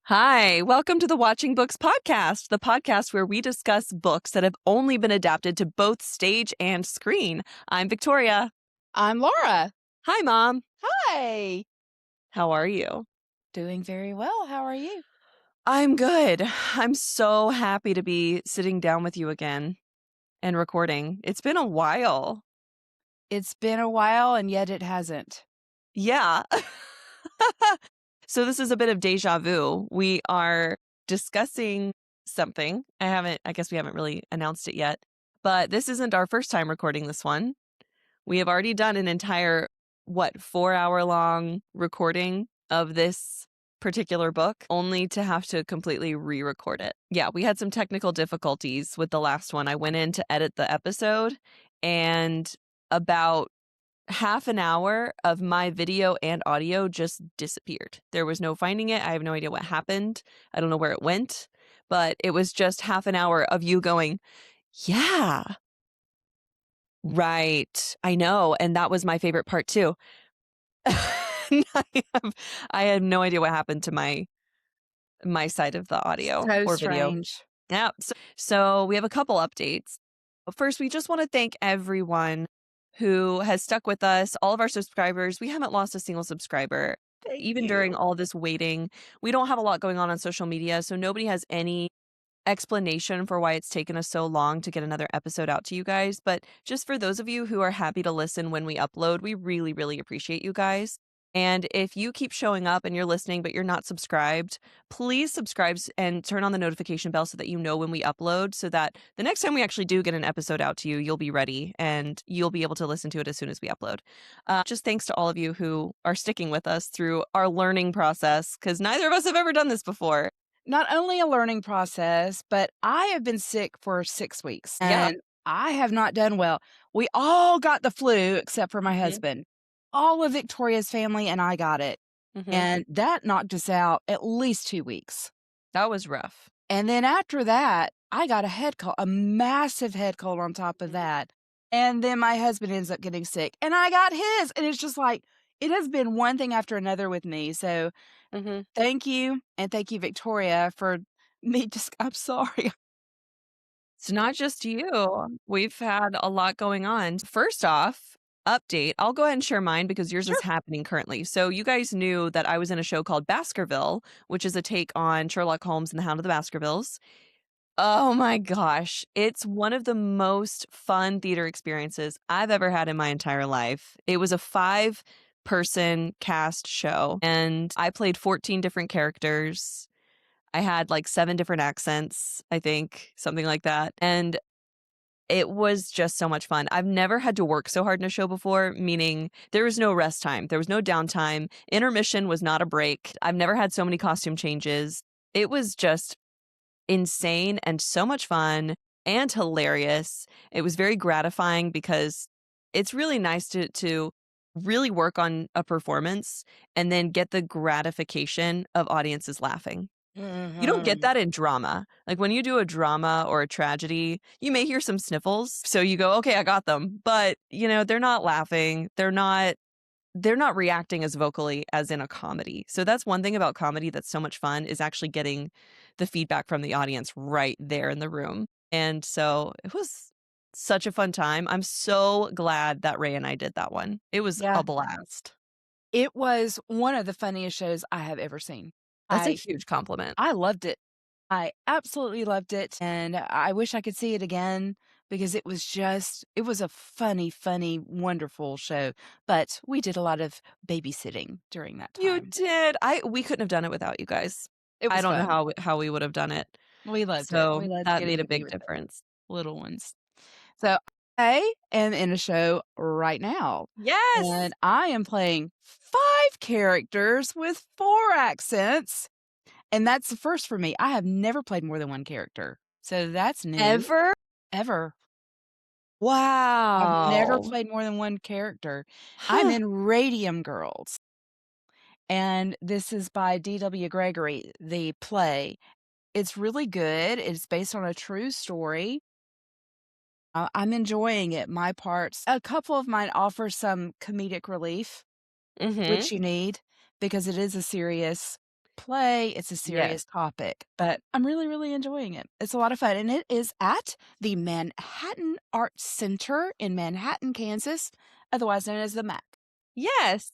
Hi, welcome to the Watching Books podcast, the podcast where we discuss books that have only been adapted to both stage and screen. I'm Victoria. I'm Laura. Hi, Mom. Hi. How are you? Doing very well. How are you? I'm good. I'm so happy to be sitting down with you again and recording. It's been a while. It's been a while, and yet it hasn't. Yeah. So this is a bit of deja vu. We are discussing something. I guess we haven't really announced it yet, but this isn't our first time recording this one. We have already done an entire, 4-hour long recording of this particular book, only to have to completely re-record it. Yeah, we had some technical difficulties with the last one. I went in to edit the episode, and about half an hour of my video and audio just disappeared. There was no finding it. I have no idea what happened. I don't know where it went, but it was just half an hour of you going, yeah. Right. I know. And that was my favorite part too. I have no idea what happened to my side of the audio So or video. strange. Yeah. So we have a couple updates. First, we just want to thank everyone who has stuck with us, all of our subscribers. We haven't lost a single subscriber, Thank even during you. all this waiting. We don't have a lot going on social media, so nobody has any explanation for why it's taken us so long to get another episode out to you guys. But just for those of you who are happy to listen when we upload, we really, really appreciate you guys. And if you keep showing up and you're listening, but you're not subscribed, please subscribe and turn on the notification bell so that you know when we upload, so that the next time we actually do get an episode out to you, you'll be ready and you'll be able to listen to it as soon as we upload. Just thanks to all of you who are sticking with us through our learning process, because neither of us have ever done this before. Not only a learning process, but I have been sick for 6 weeks, Yeah. and I have not done well. We all got the flu except for my Mhm. husband. All of Victoria's family and I got it, Mhm. and that knocked us out at least 2 weeks. That was rough. And then after that, I got a head cold, a massive head cold on top of Mhm. that. And then my husband ends up getting sick, and I got his. And it's just like, it has been one thing after another with me. So Mhm. thank you. And thank you, Victoria, for me just, I'm sorry. It's not just you. We've had a lot going on. First off, update. I'll go ahead and share mine because yours is Sure. happening currently. So you guys knew that I was in a show called Baskerville, which is a take on Sherlock Holmes and the Hound of the Baskervilles. Oh my gosh. It's one of the most fun theater experiences I've ever had in my entire life. It was a 5-person cast show, and I played 14 different characters. I had like 7 different accents, I think, something like that. And it was just so much fun. I've never had to work so hard in a show before, meaning there was no rest time. There was no downtime. Intermission was not a break. I've never had so many costume changes. It was just insane and so much fun and hilarious. It was very gratifying because it's really nice to really work on a performance and then get the gratification of audiences laughing. You don't get Mhm. that in drama. Like, when you do a drama or a tragedy, you may hear some sniffles, so you go, "Okay, I got them." But, they're not laughing. They're not reacting as vocally as in a comedy. So that's one thing about comedy that's so much fun, is actually getting the feedback from the audience right there in the room. And so it was such a fun time. I'm so glad that Ray and I did that one. It was Yeah. a blast. It was one of the funniest shows I have ever seen. That's a I huge compliment. I loved it. I absolutely loved it, and I wish I could see it again because it was a funny, funny, wonderful show, but we did a lot of babysitting during that You time. did. We couldn't have done it without you guys. It I was don't know fun. how we would have done it. We loved it. So We loved that made getting a to be big with the difference. little ones. So, I am in a show right now, Yes! and I am playing 5 characters with 4 accents, and that's the first for me. I have never played more than 1 character, so that's new. Ever? Ever. I've never Wow. played more than 1 character. I'm Huh. in Radium Girls, and this is by D.W. Gregory, the play. It's really good. It's based on a true story. I'm enjoying it. My parts, a couple of mine offer some comedic relief, Mhm. which you need because it is a serious. play, it's a Yes. serious topic, but I'm really, really enjoying it. It's a lot of fun, and it is at the Manhattan Arts Center in Manhattan, Kansas, otherwise known as the MAC. Yes.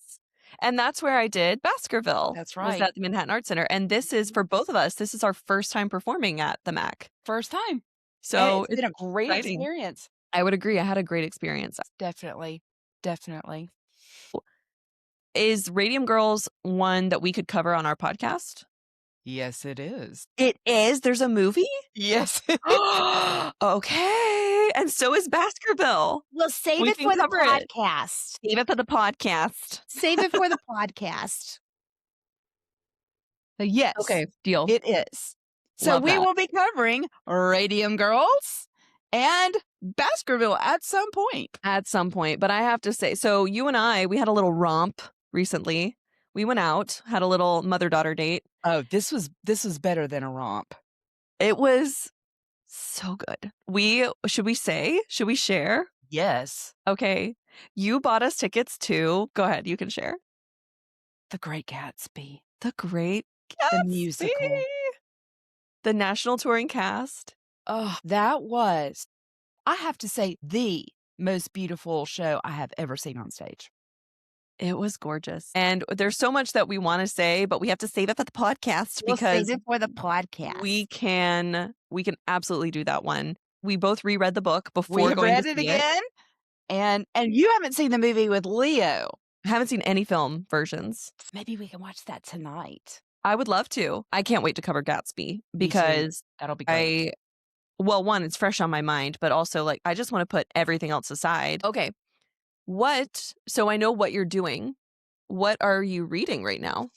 And that's where I did Baskerville, That's was right. at the Manhattan Art Center, and this is for both of us, this is our first time performing at the MAC. First time, and So, it's it's been a great exciting. experience. I would agree, I had a great experience. Definitely, definitely. Is Radium Girls one that we could cover on our podcast? Yes, it is. It is? There's a movie? Yes. Okay, and so is Baskerville. We'll save We it can for the cover it. podcast. Save it for the podcast. Save it for the podcast. Yes, Okay, deal. it is. So Love we that. will be covering Radium Girls and Baskerville at some point. At some point, but I have to say, so you and I, we had a little romp recently. We went out, had a little mother-daughter date. Oh, this was better than a romp. It was so good. Should we say? Should we share? Yes. Okay. You bought us tickets to go ahead, you can share. The Great Gatsby, The Great the Gatsby. musical. The national touring cast. Oh, that was, I have to say, the most beautiful show I have ever seen on stage. It was gorgeous. And there's so much that we wanna say, but we have to save it for the podcast We'll save because it for the podcast. we can absolutely do that one. We both reread the book We before have going to read it see it. again, and you haven't seen the movie with Leo. I haven't seen any film versions. Maybe we can watch that tonight. I would love to. I can't wait to cover Gatsby Me too. because That'll be great. well, one, it's fresh on my mind, but also, like, I just wanna put everything else aside. Okay. So I know what you're doing. What are you reading right now?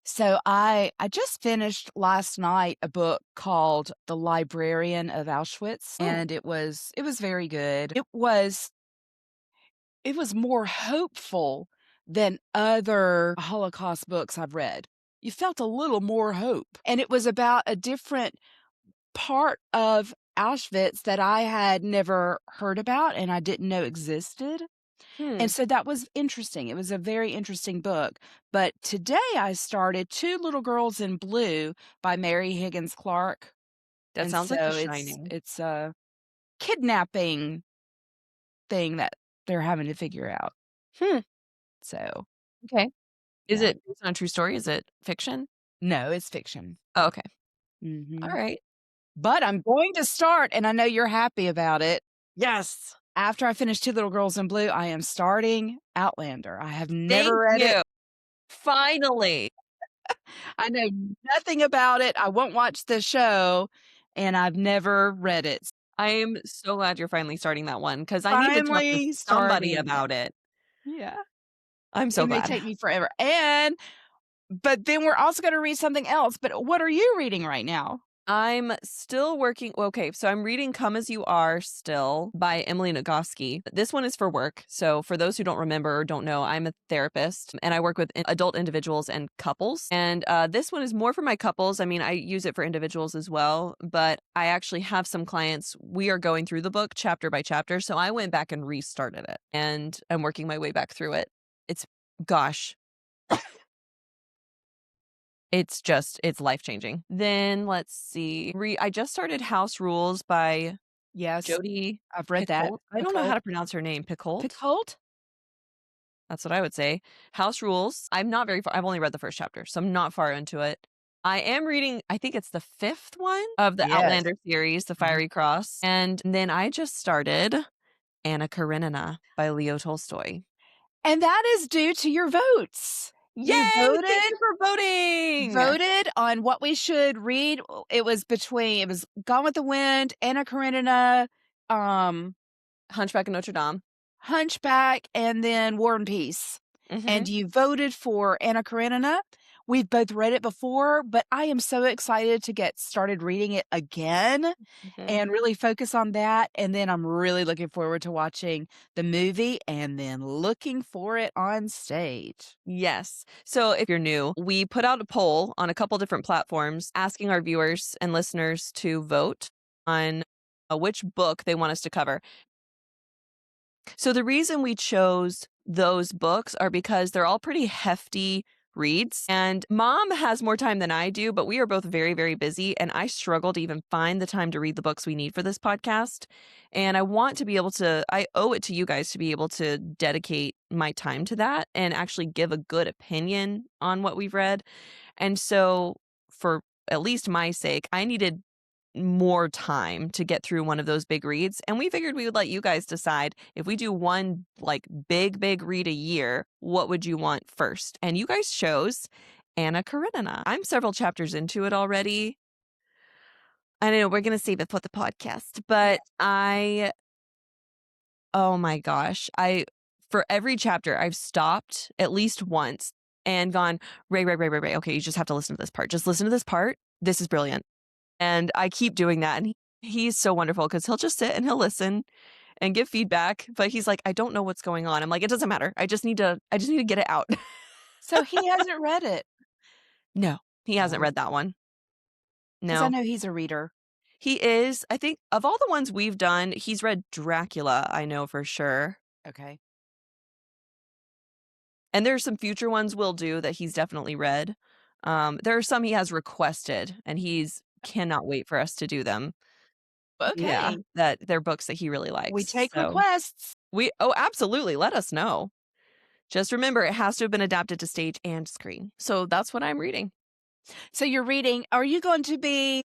So I just finished last night a book called The Librarian of Auschwitz, Oh. and it was very good. It was more hopeful than other Holocaust books I've read. You felt a little more hope, and it was about a different part of Auschwitz that I had never heard about and I didn't know existed. Hmm. And so that was interesting. It was a very interesting book. But today I started Two Little Girls in Blue by Mary Higgins Clark. That And sounds like The so Shining. it's a kidnapping thing that they're having to figure out. Hmm. So, Okay. Is yeah. it based on a true story? Is it fiction? No, it's fiction. Oh, okay. Mhm. Alright. But I'm going to start, and I know you're happy about it. Yes. After I finish Two Little Girls in Blue, I am starting Outlander. I have Thank never read it. you. Finally. I know nothing about it. I won't watch the show, and I've never read it. I'm so glad you're finally starting that one because I need to talk to Finally somebody starting about it. Yeah. I'm so It may glad. take me forever. But then we're also gonna read something else. But what are you reading right now? I'm still working okay, so I'm reading Come As You Are still by Emily Nagoski. This one is for work. So for those who don't remember or don't know, I'm a therapist and I work with adult individuals and couples. And this one is more for my couples. I mean, I use it for individuals as well, but I actually have some clients. We are going through the book chapter by chapter. So I went back and restarted it and I'm working my way back through it. It's, gosh, it's life-changing. Then let's see. I just started House Rules by Yes, Jodi I've read that. Picoult. I don't know how to pronounce her name. Picoult? Picoult? That's what I would say. House Rules. I'm not very far. I've only read the first chapter, so I'm not far into it. I am reading, I think it's the 5th one of the Yes. Outlander series, The Fiery Cross. And then I just started Anna Karenina by Leo Tolstoy. And that is due to your votes. Yay! You Thank you for voting! voted on what we should read. It was Gone with the Wind, Anna Karenina, Hunchback of Notre Dame. Hunchback, and then War and Peace. Mhm. And you voted for Anna Karenina. We've both read it before, but I am so excited to get started reading it again Mhm. and really focus on that. And then I'm really looking forward to watching the movie and then looking for it on stage. Yes. So if you're new, we put out a poll on a couple different platforms asking our viewers and listeners to vote on which book they want us to cover. So the reason we chose those books are because they're all pretty hefty reads. And mom has more time than I do, but we are both very, very busy. And I struggle to even find the time to read the books we need for this podcast. And I want to be able to, I owe it to you guys to be able to dedicate my time to that and actually give a good opinion on what we've read. And so, for at least my sake, I needed more time to get through one of those big reads. And we figured we would let you guys decide if we do one like big, big read a year, what would you want first? And you guys chose Anna Karenina. I'm several chapters into it already. I know we're going to save it for the podcast, but oh my gosh, for every chapter, I've stopped at least once and gone, Ray. Okay, you just have to listen to this part. Just listen to this part. This is brilliant. And I keep doing that, and he's so wonderful because he'll just sit and he'll listen and give feedback, but he's like, "I don't know what's going on." I'm like, "It doesn't matter. I just need to get it out." So he hasn't read it. No, he hasn't Oh. read that one. 'Cause I No. know he's a reader. He is. I think of all the ones we've done, he's read Dracula, I know for sure. Okay. And there are some future ones we'll do that he's definitely read. There are some he has requested, and he's cannot wait for us to do them. Yeah, Okay. that they're books that he really We likes, take so requests. absolutely, let us know. Just remember, it has to have been adapted to stage and screen. So that's what I'm reading. So you're reading, are you going to be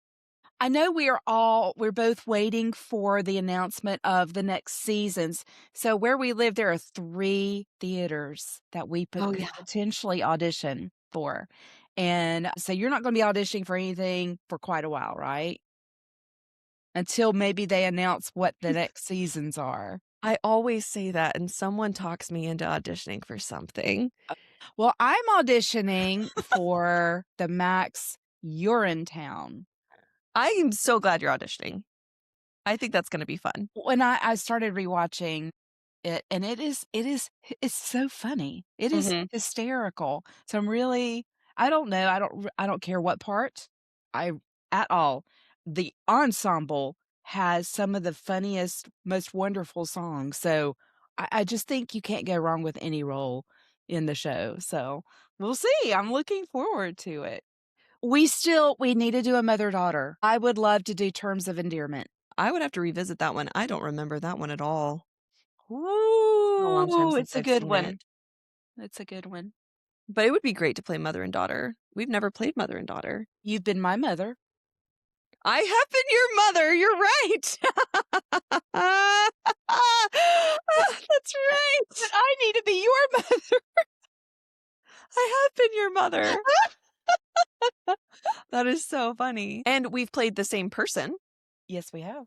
I know we're both waiting for the announcement of the next seasons. So where we live, there are 3 theaters that we Oh, could yeah. potentially audition for. And so you're not gonna be auditioning for anything for quite a while, right? Until maybe they announce what the next seasons are. I always say that, and someone talks me into auditioning for something. Well, I'm auditioning for the Max Urinetown. I am so glad you're auditioning. I think that's gonna be fun. When I started rewatching it, and it's so funny. It is Mhm. hysterical. So I'm really I don't know, I don't care what part I at all. The ensemble has some of the funniest, most wonderful songs, so I just think you can't go wrong with any role in the show, so we'll see. I'm looking forward to it. We need to do a mother-daughter. I would love to do Terms of Endearment. I would have to revisit that one. I don't remember that one at all. It's been a long time Ooh, since it's a I've good seen one. it. It's a good one. But it would be great to play mother and daughter. We've never played mother and daughter. You've been my mother. I have been your mother. You're right. That's But right. I need to be your mother. I have been your mother. That is so funny. And we've played the same person. Yes, we have.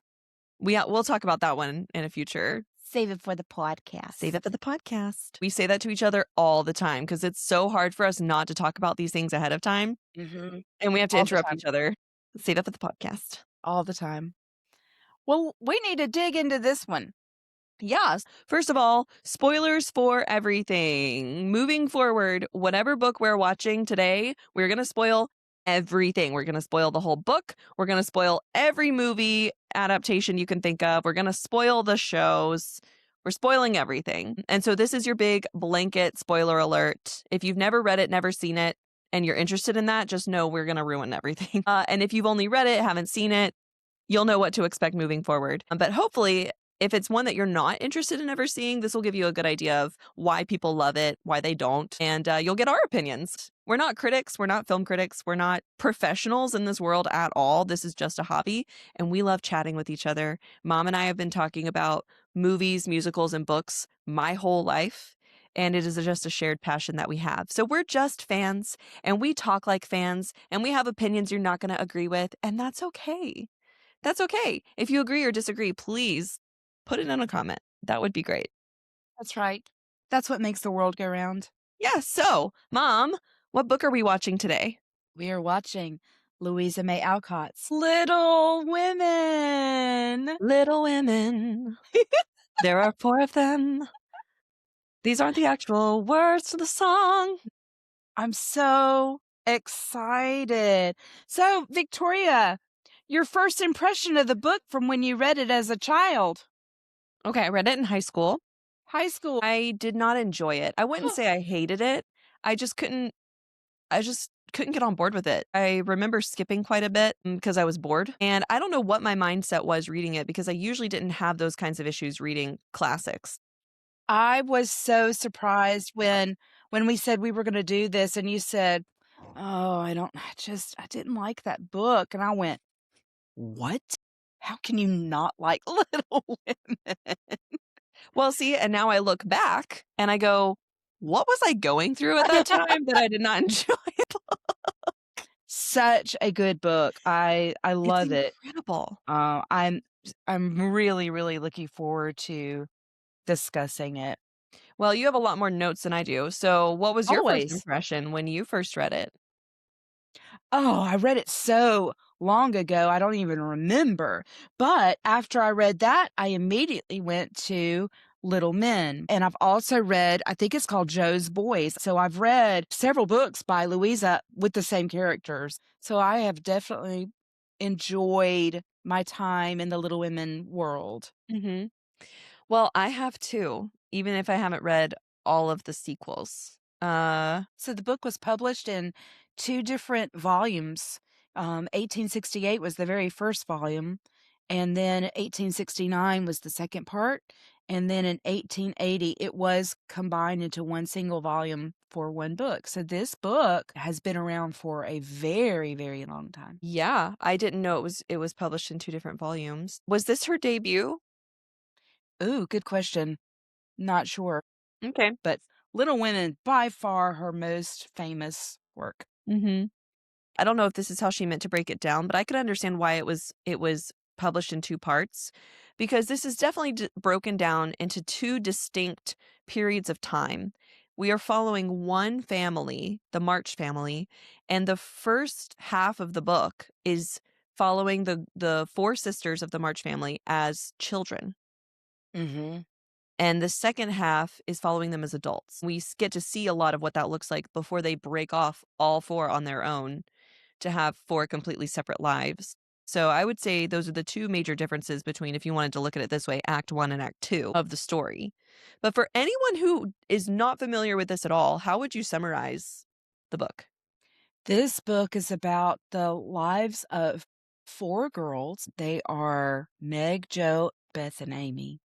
We'll talk about that one in a future. Save it for the podcast. Save it for the podcast. We say that to each other all the time because it's so hard for us not to talk about these things ahead of time. Mhm. And we have to All the interrupt time. each other. Save it for the podcast. All the time. Well, we need to dig into this one. Yes. First of all, spoilers for everything. Moving forward, whatever book we're watching today, we're going to spoil everything. We're going to spoil the whole book. We're going to spoil every movie adaptation you can think of. We're going to spoil the shows. We're spoiling everything. And so this is your big blanket spoiler alert. If you've never read it, never seen it, and you're interested in that, just know we're going to ruin everything. And if you've only read it, haven't seen it, you'll know what to expect moving forward. But hopefully, if it's one that you're not interested in ever seeing, this will give you a good idea of why people love it, why they don't, and you'll get our opinions. We're not critics. We're not film critics. We're not professionals in this world at all. This is just a hobby, and we love chatting with each other. Mom and I have been talking about movies, musicals, and books my whole life. And it is just a shared passion that we have. So we're just fans, and we talk like fans, and we have opinions you're not going to agree with, and that's okay. That's okay. If you agree or disagree, please put it in a comment. That would be great. That's right. That's what makes the world go round. Yeah, so, Mom, what book are we watching today? We are watching Louisa May Alcott's Little Women. Little Women. There are 4 of them. These aren't the actual words to the song. I'm so excited. So, Victoria, your first impression of the book from when you read it as a child? Okay, I read it in high school. High school. I did not enjoy it. I wouldn't say I hated it. I just couldn't I just couldn't get on board with it. I remember skipping quite a bit because I was bored, and I don't know what my mindset was reading it because I usually didn't have those kinds of issues reading classics. I was so surprised when we said we were gonna do this and you said, "Oh, I didn't like that book." And I went, "What? How can you not like Little Women?" Well, see, and now I look back and I go, "What was I going through at that time that I did not enjoy?" Such a good book. I It's love it. incredible. Uh, I'm I'm really, really looking forward to discussing it. Well, you have a lot more notes than I do, so what was your first Always. impression when you first read it? Oh, I read it so long ago, I don't even remember. But after I read that, I immediately went to Little Men. And I've also read, I think it's called Joe's Boys. So I've read several books by Louisa with the same characters. So I have definitely enjoyed my time in the Little Women world. Mhm. Well, I have too, even if I haven't read all of the sequels. So the book was published in 2 different volumes. 1868 was the very first volume, and then 1869 was the second part, and then in 1880, it was combined into one single volume for one book. So this book has been around for a very, very long time. Yeah, I didn't know it was published in 2 different volumes. Was this her debut? Ooh, good question. Not sure, Okay. but Little Women, by far her most famous work. Mhm. I don't know if this is how she meant to break it down, but I could understand why it was published in 2 parts because this is definitely broken down into 2 distinct periods of time. We are following one family, the March family, and the first half of the book is following the 4 sisters of the March family as children, Mhm. and the second half is following them as adults. We get to see a lot of what that looks like before they break off all 4 on their own to have 4 completely separate lives. So I would say those are the 2 major differences between, if you wanted to look at it this way, act 1 and act 2 of the story. But for anyone who is not familiar with this at all, how would you summarize the book? This book is about the lives of 4 girls. They are Meg, Jo, Beth, and Amy.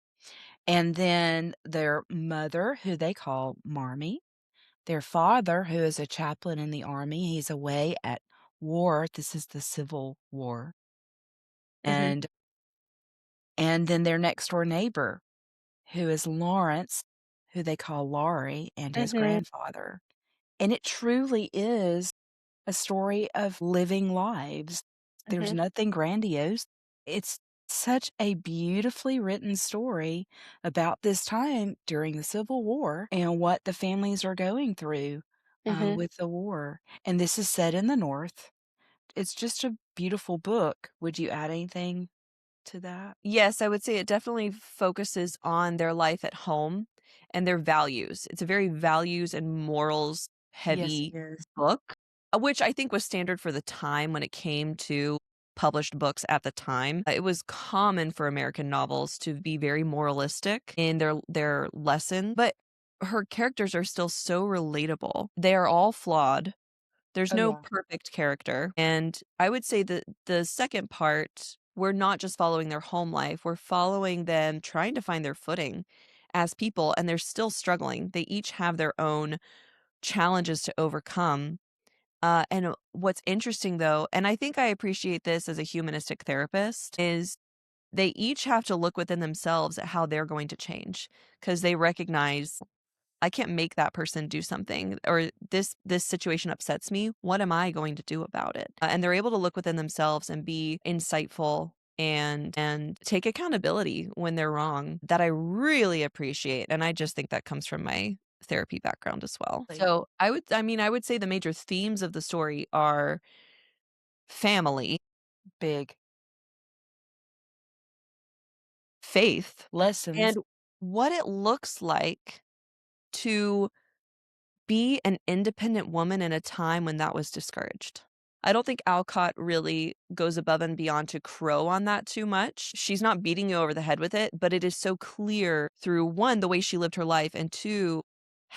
And then their mother, who they call Marmee, their father, who is a chaplain in the army, he's away at war. This is the Civil War. Mhm, And and then their next door neighbor, who is Lawrence, who they call Laurie, and his mhm, grandfather. And it truly is a story of living lives. There's mhm, nothing grandiose. It's such a beautifully written story about this time during the Civil War and what the families are going through mhm. with the war. And this is set in the North. It's just a beautiful book. Would you add anything to that? Yes, I would say it definitely focuses on their life at home and their values. It's a very values and morals Yes, heavy it is. book, which I think was standard for the time when it came to published books at the time. It was common for American novels to be very moralistic in their lesson, but her characters are still so relatable. They are all flawed. There's Oh, no yeah. perfect character, and I would say that the second part, we're not just following their home life, we're following them trying to find their footing as people, and they're still struggling. They each have their own challenges to overcome, and what's interesting, though, and I think I appreciate this as a humanistic therapist, is they each have to look within themselves at how they're going to change because they recognize I can't make that person do something or this situation upsets me. What am I going to do about it? And they're able to look within themselves and be insightful and take accountability when they're wrong. That I really appreciate, and I just think that comes from my therapy background as well. Like, So, I would say the major themes of the story are family, big faith, lessons. and what it looks like to be an independent woman in a time when that was discouraged. I don't think Alcott really goes above and beyond to crow on that too much. She's not beating you over the head with it, but it is so clear through 1, the way she lived her life, and 2,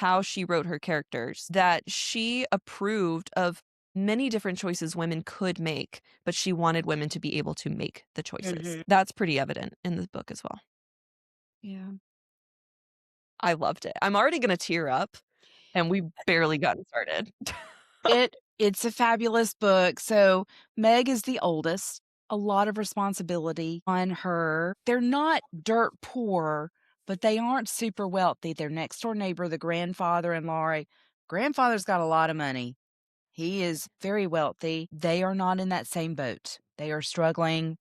how she wrote her characters, that she approved of many different choices women could make, but she wanted women to be able to make the choices. Mhm. That's pretty evident in the book as well. Yeah. I loved it. I'm already gonna tear up, and we've barely gotten started. It's a fabulous book. So, Meg is the oldest, a lot of responsibility on her. They're not dirt poor, but they aren't super wealthy. Their next door neighbor, the grandfather and Laurie, grandfather's got a lot of money. He is very wealthy. They are not in that same boat. They are struggling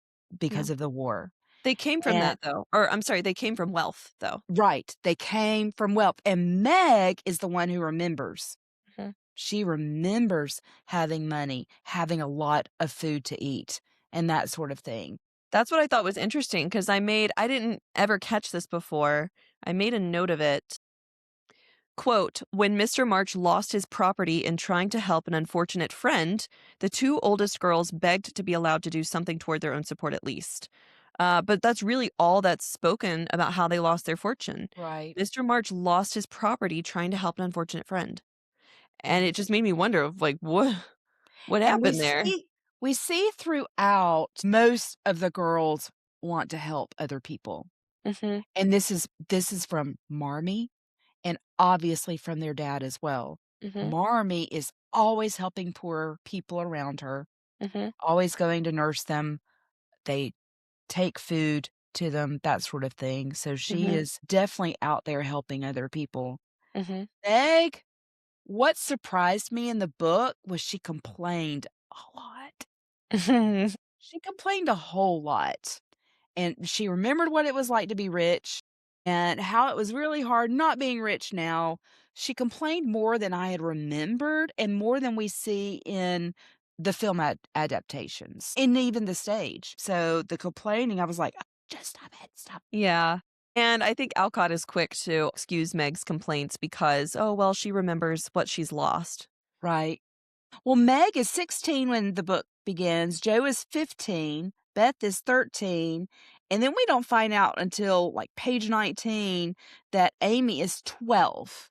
Yeah. because of the war. They came from And that though, or I'm sorry, they came from wealth though. right, they came from wealth. And Meg is the one who remembers. Mhm. She remembers having money, having a lot of food to eat, and that sort of thing. That's what I thought was interesting because I didn't ever catch this before. I made a note of it. Quote, when Mr. March lost his property in trying to help an unfortunate friend, the two oldest girls begged to be allowed to do something toward their own support at least. But that's really all that's spoken about how they lost their fortune. Right. Mr. March lost his property trying to help an unfortunate friend. And Mhm. it just made me wonder of like what And happened there? we see throughout most of the girls want to help other people. Mhm. And this is from Marmee and obviously from their dad as well. Mhm. Marmee is always helping poor people around her, Mhm. always going to nurse them. They take food to them, that sort of thing. So she Mhm. is definitely out there helping other people. Mhm. Meg, what surprised me in the book was she complained a lot. Mhm. She complained a whole lot. And she remembered what it was like to be rich and how it was really hard not being rich now. She complained more than I had remembered and more than we see in the film adaptations and even the stage. So the complaining, I was like, just stop it, stop. Yeah. And I think Alcott is quick to excuse Meg's complaints because, oh, well, she remembers what she's lost. Right. Well, Meg is 16 when the book begins. Joe is 15. Beth is 13. And then we don't find out until like page 19 that Amy is 12.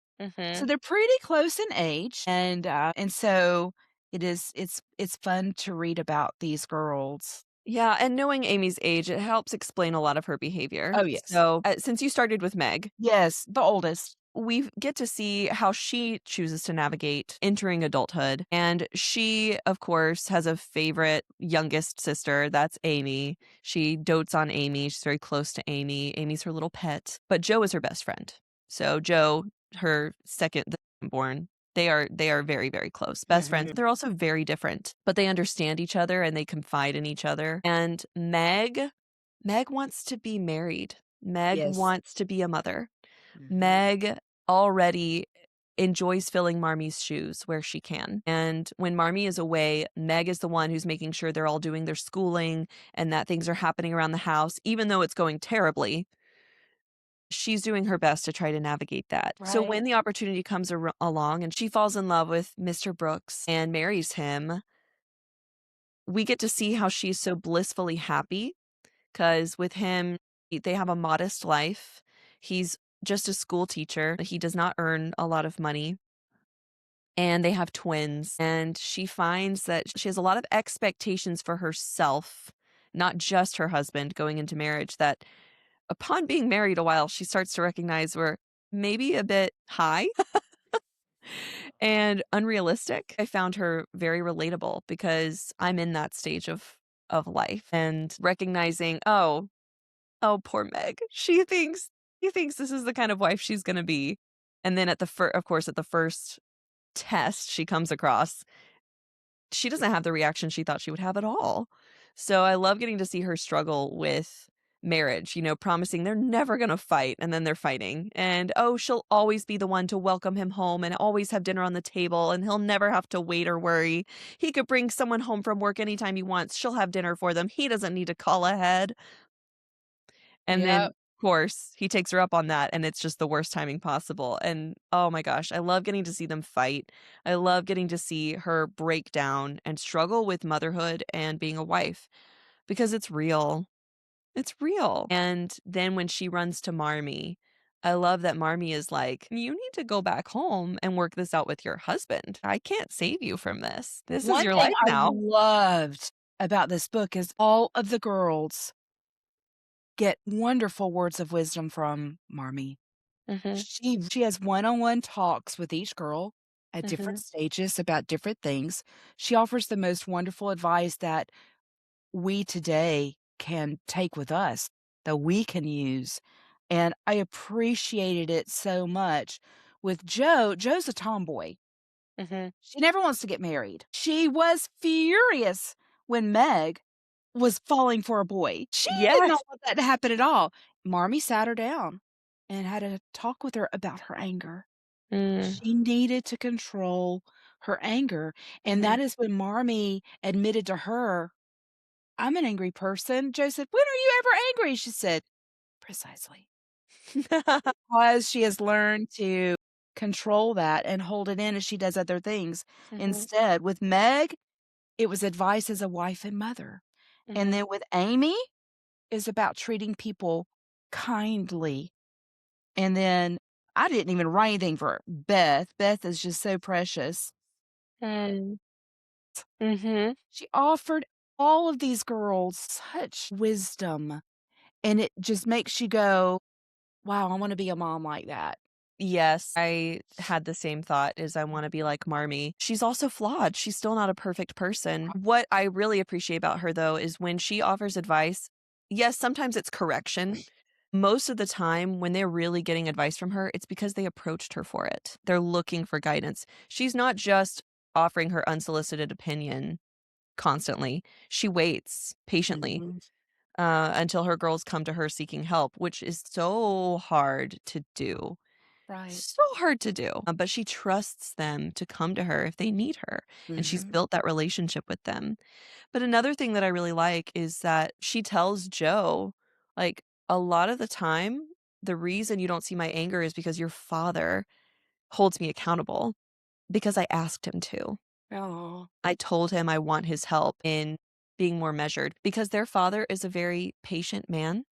So Mhm. they're pretty close in age. And so it's fun to read about these girls. Yeah, and knowing Amy's age, it helps explain a lot of her behavior. Oh, yes. So, since you started with Meg, Yes, the oldest. we get to see how she chooses to navigate entering adulthood. And she, of course, has a favorite youngest sister. That's Amy. She dotes on Amy. She's very close to Amy. Amy's her little pet. But Joe is her best friend. So Joe, her second born, they are very, very close. Best friends. Mhm. They're also very different, but they understand each other and they confide in each other. And Meg wants to be married. Meg Yes. wants to be a mother. Mhm. Meg already enjoys filling Marmie's shoes where she can. And when Marmie is away, Meg is the one who's making sure they're all doing their schooling and that things are happening around the house, even though it's going terribly. She's doing her best to try to navigate that. So Right. when the opportunity comes along and she falls in love with Mr. Brooks and marries him, we get to see how she's so blissfully happy. 'Cause with him, they have a modest life. He's just a school teacher. He does not earn a lot of money, and they have twins, and she finds that she has a lot of expectations for herself, not just her husband going into marriage, that upon being married a while, she starts to recognize were maybe a bit high and unrealistic. I found her very relatable because I'm in that stage of life and recognizing, "Oh, poor Meg. She thinks this is the kind of wife she's gonna be." And then of course, at the first test she comes across, she doesn't have the reaction she thought she would have at all. So I love getting to see her struggle with marriage, promising they're never gonna fight, and then they're fighting. And, oh, she'll always be the one to welcome him home and always have dinner on the table, and he'll never have to wait or worry. He could bring someone home from work anytime he wants. She'll have dinner for them. He doesn't need to call ahead. And then, Yep. of course, he takes her up on that, and it's just the worst timing possible, and, oh my gosh, I love getting to see them fight. I love getting to see her break down and struggle with motherhood and being a wife, because it's real. It's real. And then when she runs to Marmee, I love that Marmee is like, "You need to go back home and work this out with your husband. I can't save you from this. This is One your thing life I now." loved about this book is all of the girls get wonderful words of wisdom from Marmee. Mhm, She has one-on-one talks with each girl at different mhm, stages about different things. She offers the most wonderful advice that we today can take with us, that we can use, and I appreciated it so much. With Joe's a tomboy. mhm. She never wants to get married. She was furious when Meg was falling for a boy. She did not Yes. want that to happen at all. Marmee sat her down and had a talk with her about her anger. Mm, She needed to control her anger, and mhm. that is when Marmee admitted to her, "I'm an angry person." Joe said, "When are you ever angry?" She said, "Precisely." Because she has learned to control that and hold it in as she does other things. Mhm, Instead, with Meg, it was advice as a wife and mother. And mhm. then with Amy, is about treating people kindly. And then I didn't even write anything for Beth. Beth is just so precious. Mm, mhm. She offered all of these girls such wisdom, and it just makes you go, "Wow, I wanna be a mom like that." Yes, I had the same thought is I wanna be like Marmee. She's also flawed, she's still not a perfect person. What I really appreciate about her, though, is when she offers advice, yes, sometimes it's correction. Most of the time, when they're really getting advice from her, it's because they approached her for it. They're looking for guidance. She's not just offering her unsolicited opinion constantly. She waits patiently, Mhm. until her girls come to her seeking help, which is so hard to do. Right. So hard to do, but she trusts them to come to her if they need her, and she's Mhm. built that relationship with them. But another thing that I really like is that she tells Joe, like, "A lot of the time, the reason you don't see my anger is because your father holds me accountable because I asked him to. Aw. I told him I want his help in being more measured," because their father is a very patient man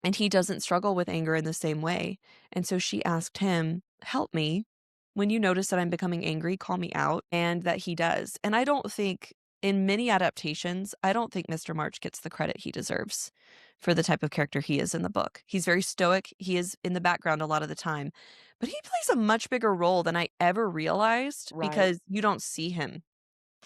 and he doesn't struggle with anger in the same way. And so she asked him, "Help me. When you notice that I'm becoming angry, call me out." And that he does. And I don't think, in many adaptations, I don't think Mr. March gets the credit he deserves for the type of character he is in the book. He's very stoic. He is in the background a lot of the time, but he plays a much bigger role than I ever realized Right. because you don't see him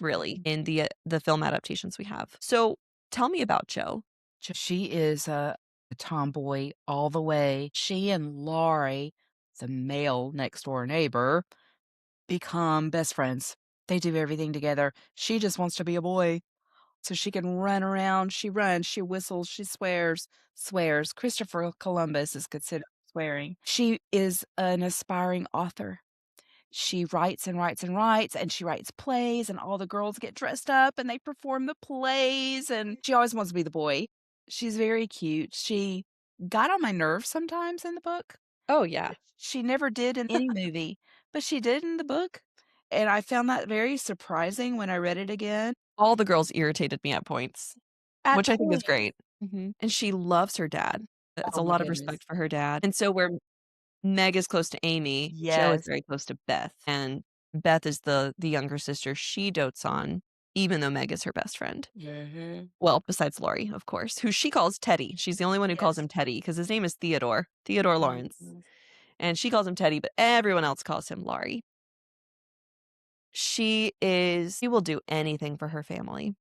really in the film adaptations we have. So tell me about Joe. She is a tomboy all the way. She and Laurie, the male next door neighbor, become best friends. They do everything together. She just wants to be a boy so she can run around. She runs, she whistles, she swears. Christopher Columbus is considered swearing. She is an aspiring author. She writes and writes and writes, and she writes plays, and all the girls get dressed up and they perform the plays, and she always wants to be the boy. She's very cute. She got on my nerves sometimes in the book. Oh, yeah. She never did in any movie, but she did in the book, and I found that very surprising when I read it again. All the girls irritated me at points, At which I think is point. great. Mhm, and she loves her dad. Has Oh a my lot of goodness. respect for her dad, and so where Meg is close to Amy, Joe is Yes. very close to Beth, and Beth is the younger sister she dotes on, even though Meg is her best friend. Mhm. Well, besides Laurie, of course, who she calls Teddy. She's the only one who calls Yes. him Teddy because his name is Theodore Lawrence, Mhm. and she calls him Teddy, but everyone else calls him Laurie. She will do anything for her family.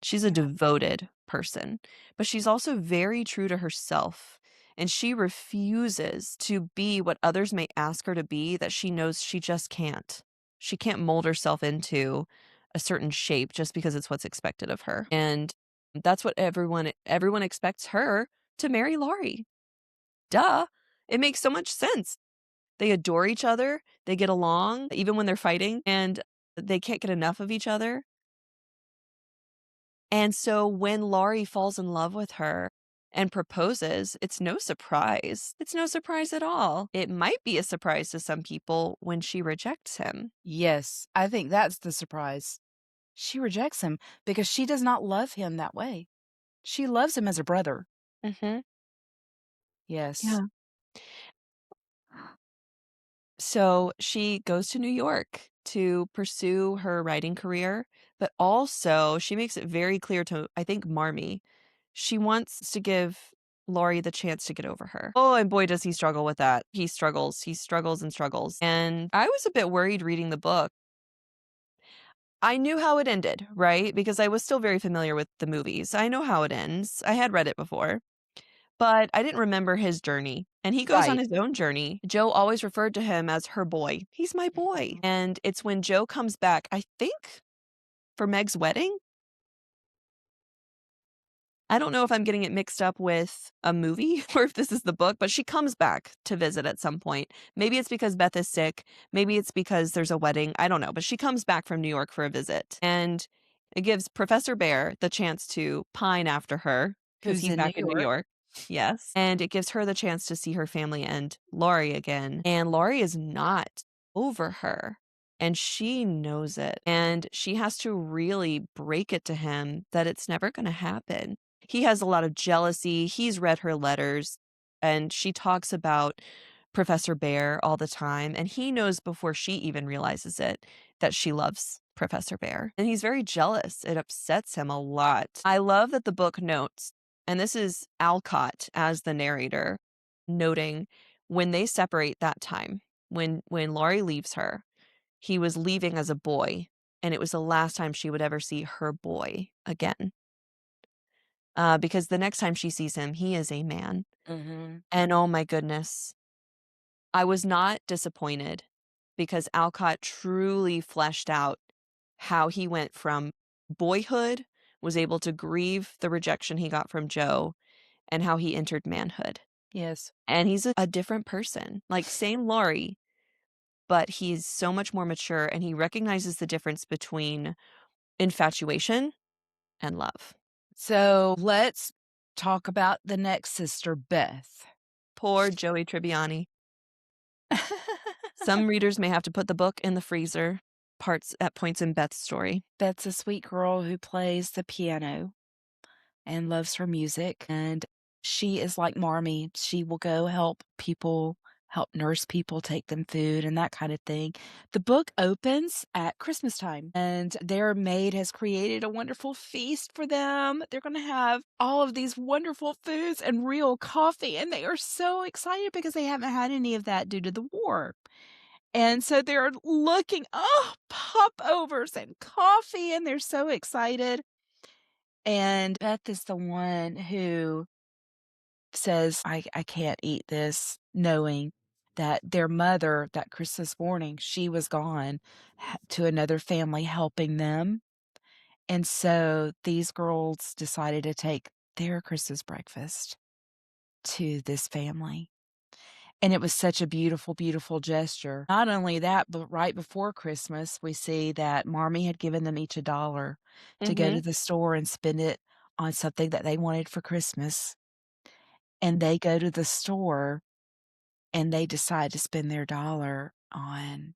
She's a Yeah. devoted person, but she's also very true to herself, and she refuses to be what others may ask her to be that she knows she just can't. She can't mold herself into a certain shape just because it's what's expected of her, and that's what everyone expects her to marry Laurie. Duh. It makes so much sense. They adore each other, they get along even when they're fighting, and they can't get enough of each other. And so when Laurie falls in love with her and proposes, it's no surprise. It's no surprise at all. It might be a surprise to some people when she rejects him. Yes, I think that's the surprise. She rejects him because she does not love him that way. She loves him as a brother. Mhm. Yes. Yeah. So she goes to New York to pursue her writing career, but also she makes it very clear to, I think, Marmee, she wants to give Laurie the chance to get over her. Oh, and boy, does he struggle with that. He struggles and struggles. And I was a bit worried reading the book. I knew how it ended, right? Because I was still very familiar with the movies. I know how it ends. I had read it before. But I didn't remember his journey, and he goes on Right. his own journey. Joe always referred to him as her boy. "He's my boy." And it's when Joe comes back, I think, for Meg's wedding? I don't know if I'm getting it mixed up with a movie or if this is the book, but she comes back to visit at some point. Maybe it's because Beth is sick, maybe it's because there's a wedding, I don't know, but she comes back from New York for a visit, and it gives Professor Bear the chance to pine after her because Who's he's in New back in New York. York. Yes, and it gives her the chance to see her family and Laurie again, and Laurie is not over her. And she knows it, and she has to really break it to him that it's never gonna happen. He has a lot of jealousy, he's read her letters, and she talks about Professor Bear all the time, and he knows before she even realizes it that she loves Professor Bear, and he's very jealous, it upsets him a lot. I love that the book notes, and this is Alcott as the narrator, noting when they separate that time, when Laurie leaves her, he was leaving as a boy, and it was the last time she would ever see her boy again. Because the next time she sees him, he is a man. Mhm. And oh my goodness, I was not disappointed because Alcott truly fleshed out how he went from boyhood, was able to grieve the rejection he got from Joe, and how he entered manhood. Yes. And he's a different person. Like, same Laurie, but he's so much more mature and he recognizes the difference between infatuation and love. So, let's talk about the next sister, Beth. Poor Joey Tribbiani. Some readers may have to put the book in the freezer parts at points in Beth's story. Beth's a sweet girl who plays the piano and loves her music, and she is like Marmee. She will go help people, help nurse people, take them food, and that kind of thing. The book opens at Christmas time, and their maid has created a wonderful feast for them. They're going to have all of these wonderful foods and real coffee, and they are so excited because they haven't had any of that due to the war. And so they're looking, oh, popovers and coffee, and they're so excited. And Beth is the one who says, I can't eat this, knowing that their mother, that Christmas morning, she was gone to another family helping them. And so these girls decided to take their Christmas breakfast to this family. And it was such a beautiful, beautiful gesture. Not only that, but right before Christmas, we see that Marmee had given them each $1 to go to Mhm, the store and spend it on something that they wanted for Christmas. And they go to the store and they decide to spend their dollar on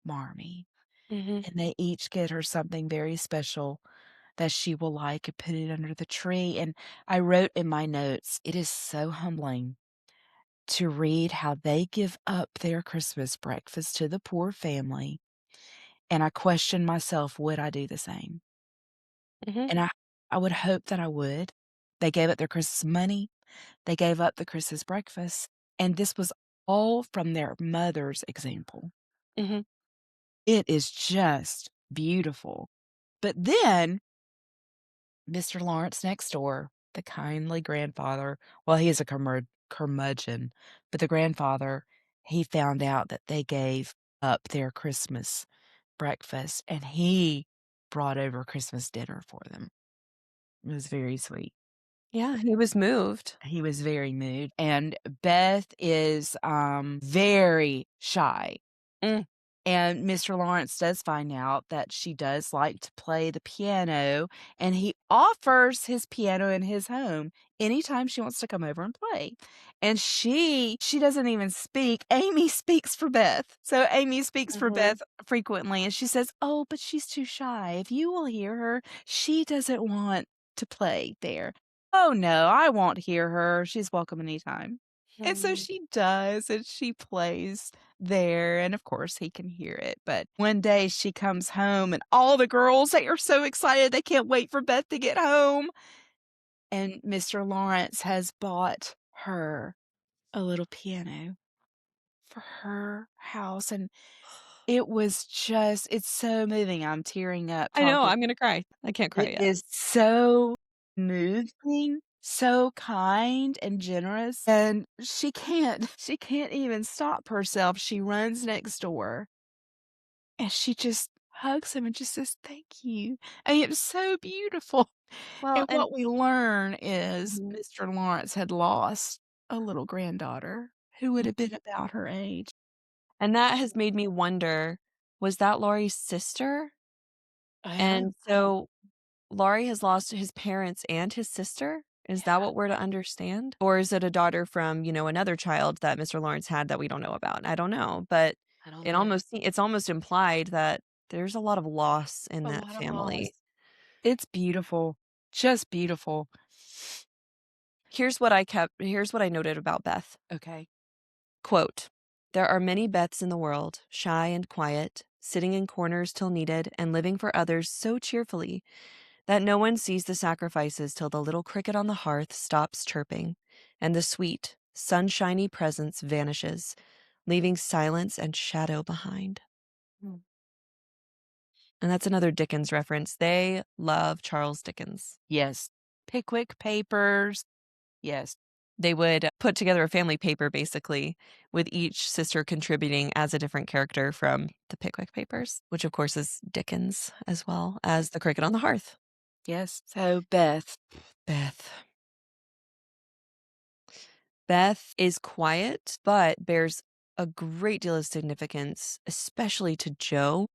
Marmee. mhm, And they each get her something very special that she will like and put it under the tree. And I wrote in my notes, it is so humbling to read how they give up their Christmas breakfast to the poor family, and I question myself, would I do the same? mhm, And I would hope that I would. They gave up their Christmas money, they gave up the Christmas breakfast, and this was all from their mother's example. mhm, It is just beautiful. But then Mr. Lawrence next door, the kindly grandfather, well, he is a curmudgeon, but the grandfather, he found out that they gave up their Christmas breakfast, and he brought over Christmas dinner for them. It was very sweet. yeah, he was moved. He was very moved, and Beth is, very shy. Mm, And Mr. Lawrence does find out that she does like to play the piano, and he offers his piano in his home anytime she wants to come over and play. And she doesn't even speak. Amy speaks for Beth. So Amy speaks for mhm, Beth frequently, and she says, "Oh, but she's too shy. If you will hear her, she doesn't want to play there." "Oh, no, I won't hear her. She's welcome anytime." And so Mhm. she does, and she plays there, and of course, he can hear it, but one day she comes home, and all the girls, they are so excited, they can't wait for Beth to get home, and Mr. Lawrence has bought her a little piano for her house, and it was just it's so moving, I'm tearing up I know, talking. I'm gonna cry. I can't cry It yet. is so moving, so kind and generous, and she can't even stop herself. She runs next door, and she just hugs him and just says, "Thank you." I mean, it's so beautiful. Well, And and what we learn is Mhm. Mr. Lawrence had lost a little granddaughter who would have Mhm. been about her age. And that has made me wonder, was that Laurie's sister? Yeah, And so Laurie has lost his parents and his sister? Is that yeah, what we're to understand? Or is it a daughter from, another child that Mr. Lawrence had that we don't know about? I don't know, but I don't know. it's almost implied that there's a lot of loss in A that lot of loss. family. It's beautiful, just beautiful. Here's what I noted about Beth. Okay. Quote, "There are many Beths in the world, shy and quiet, sitting in corners till needed, and living for others so cheerfully that no one sees the sacrifices till the little cricket on the hearth stops chirping, and the sweet, sunshiny presence vanishes, leaving silence and shadow behind." Mm. And that's another Dickens reference. They love Charles Dickens. Yes. Pickwick Papers. Yes. They would put together a family paper basically with each sister contributing as a different character from the Pickwick Papers, which of course is Dickens as well as The Cricket on the Hearth. Yes. So, Beth. Beth. Beth is quiet, but bears a great deal of significance, especially to Joe.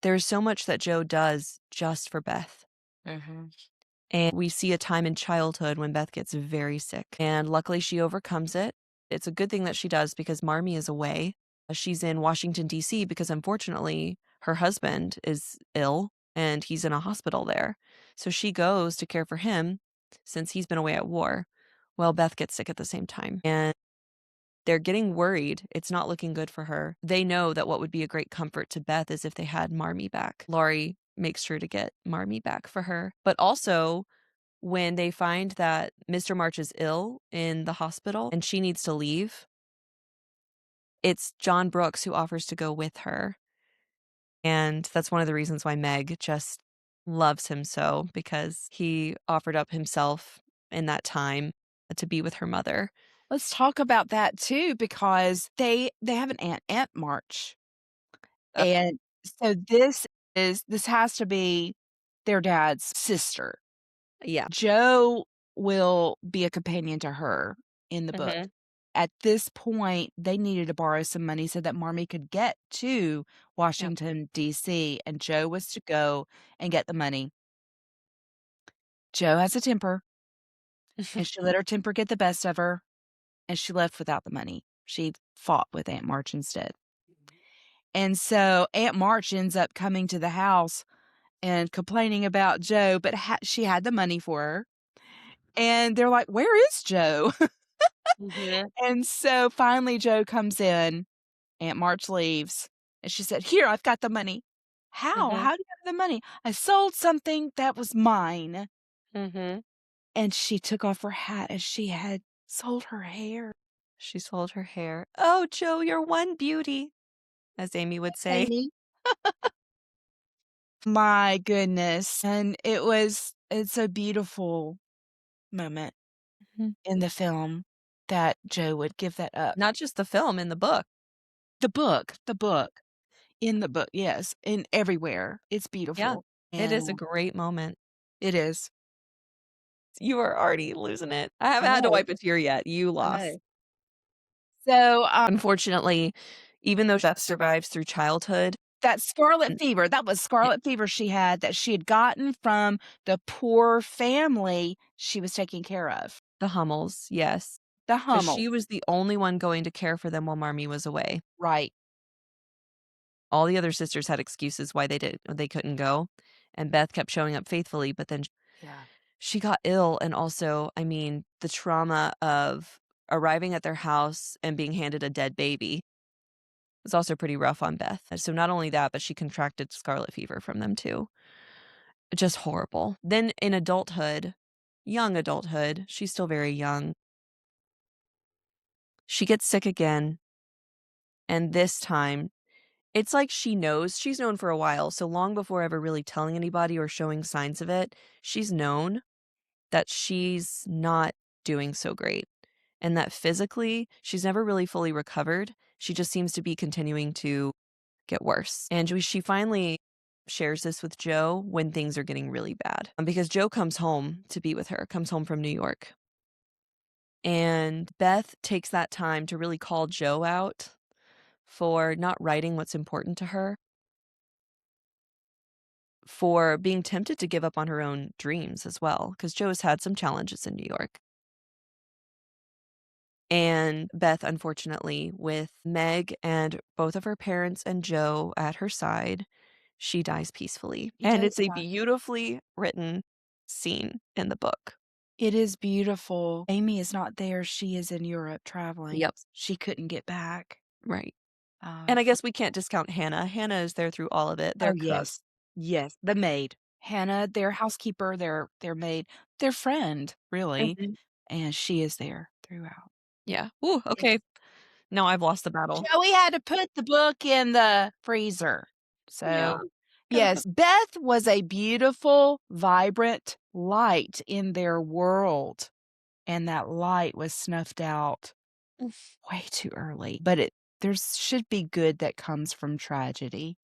There's so much that Joe does just for Beth. Mhm. And we see a time in childhood when Beth gets very sick, and luckily she overcomes it. It's a good thing that she does because Marmee is away. She's in Washington, D.C. because unfortunately her husband is ill and he's in a hospital there. So she goes to care for him since he's been away at war. Well, Beth gets sick at the same time. And they're getting worried. It's not looking good for her. They know that what would be a great comfort to Beth is if they had Marmee back. Laurie makes sure to get Marmee back for her. But also, when they find that Mr. March is ill in the hospital and she needs to leave, it's John Brooks who offers to go with her. And that's one of the reasons why Meg just loves him so, because he offered up himself in that time to be with her mother. Let's talk about that too because they have an Aunt March. Uh, And so this has to be their dad's sister. yeah. Joe will be a companion to her in the book. Mhm. At this point, they needed to borrow some money so that Marmee could get to Yep. Washington, D.C., and Joe was to go and get the money. Joe has a temper, and she let her temper get the best of her, and she left without the money. She fought with Aunt March instead. And so Aunt March ends up coming to the house and complaining about Joe, but she had the money for her. And they're like, "Where is Joe?" Mhm. And so finally Joe comes in, Aunt March leaves, and she said, "Here, I've got the money." "How? Mhm. How do you have the money?" "I sold something that was mine." Mhm. And she took off her hat and she had sold her hair. She sold her hair. "Oh, Joe, you're one beauty," as Amy would say. Amy. My goodness. And it's a beautiful moment Mhm. in the film that Joe would give that up. Not just the film, in the book. The book, in the book, yes, in everywhere. It's Yeah. beautiful, It is a and great moment. it is. You are already losing it. I I haven't had to know, wipe a tear yet. You I lost. know. So, Unfortunately, even though Beth survives through childhood that scarlet and fever, that was yeah, scarlet fever she had that she had gotten from the poor family she was taking care of, the Hummels, yes. the But Hummel. she was the only one going to care for them while Marmee was away. Right. All the other sisters had excuses why they couldn't go, and Beth kept showing up faithfully, but then Yeah. she got ill, and also, I mean, the trauma of arriving at their house and being handed a dead baby was also pretty rough on Beth. And so not only that, but she contracted scarlet fever from them too. Just horrible. Then in adulthood, young adulthood, she's still very young, she gets sick again, and this time, it's like she knows she's known for a while, so long before ever really telling anybody or showing signs of it, she's known that she's not doing so great, and that physically, she's never really fully recovered. She just seems to be continuing to get worse. And she finally shares this with Joe when things are getting really bad. Because Joe comes home to be with her, comes home from New York. And Beth takes that time to really call Joe out for not writing what's important to her, for being tempted to give up on her own dreams as well, because Joe has had some challenges in New York. And Beth, unfortunately, with Meg and both of her parents and Joe at her side, she dies peacefully. He And does it's a die. beautifully written scene in the book. It is beautiful. Amy is not there. She is in Europe traveling. Yep. She couldn't get back. Right. And I For guess we can't discount Hannah. Hannah is there through all of it. They're Oh, cooks. yes. Yes, the maid. Hannah, their housekeeper, their maid, their friend, really, Mhm. and she is there throughout. Yeah. Ooh, okay. Yes. Now I've lost the battle. Joey had to put the book in the freezer. Yeah. So, Gotta put yes, Beth was a beautiful, vibrant light in their world, and that light was snuffed out way too early. But there should be good that comes from tragedy,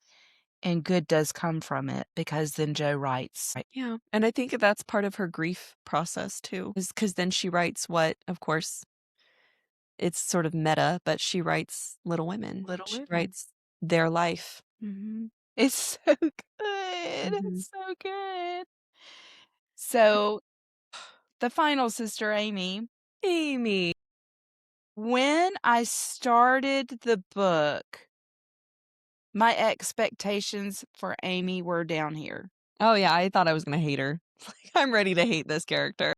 and good does come from it because then Joe writes. Yeah, and I think that's part of her grief process too, is because then she writes what, of course, it's sort of meta, but she writes Little Women. Little She Women. writes their life. Mhm. It's so good, Mhm. it's so good. So, the final sister, Amy, Amy. when I started the book, my expectations for Amy were down here. Oh, yeah, I thought I was gonna hate her. Like, I'm ready to hate this character.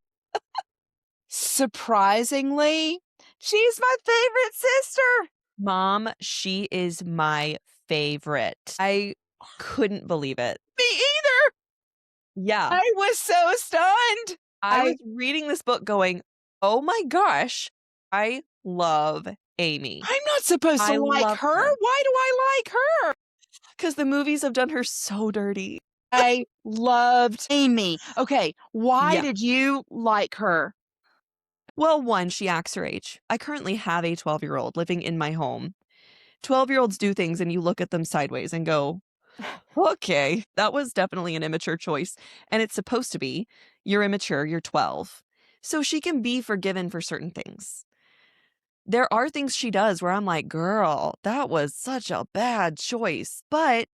Surprisingly, she's my favorite sister. Mom, she is my favorite. I couldn't believe it. Me either. Yeah. I was so stunned. I was reading this book going, "Oh my gosh, I love Amy. I'm not supposed to I like love her. her." Why do I like her? 'Cause the movies have done her so dirty. I loved Amy. Okay, why Yeah. did you like her? Well, 1, she acts her age. I currently have a 12-year-old living in my home. 12-year-olds do things and you look at them sideways and go, "Okay, that was definitely an immature choice." And it's supposed to be. You're immature, you're 12. So she can be forgiven for certain things. There are things she does where I'm like, "Girl, that was such a bad choice." But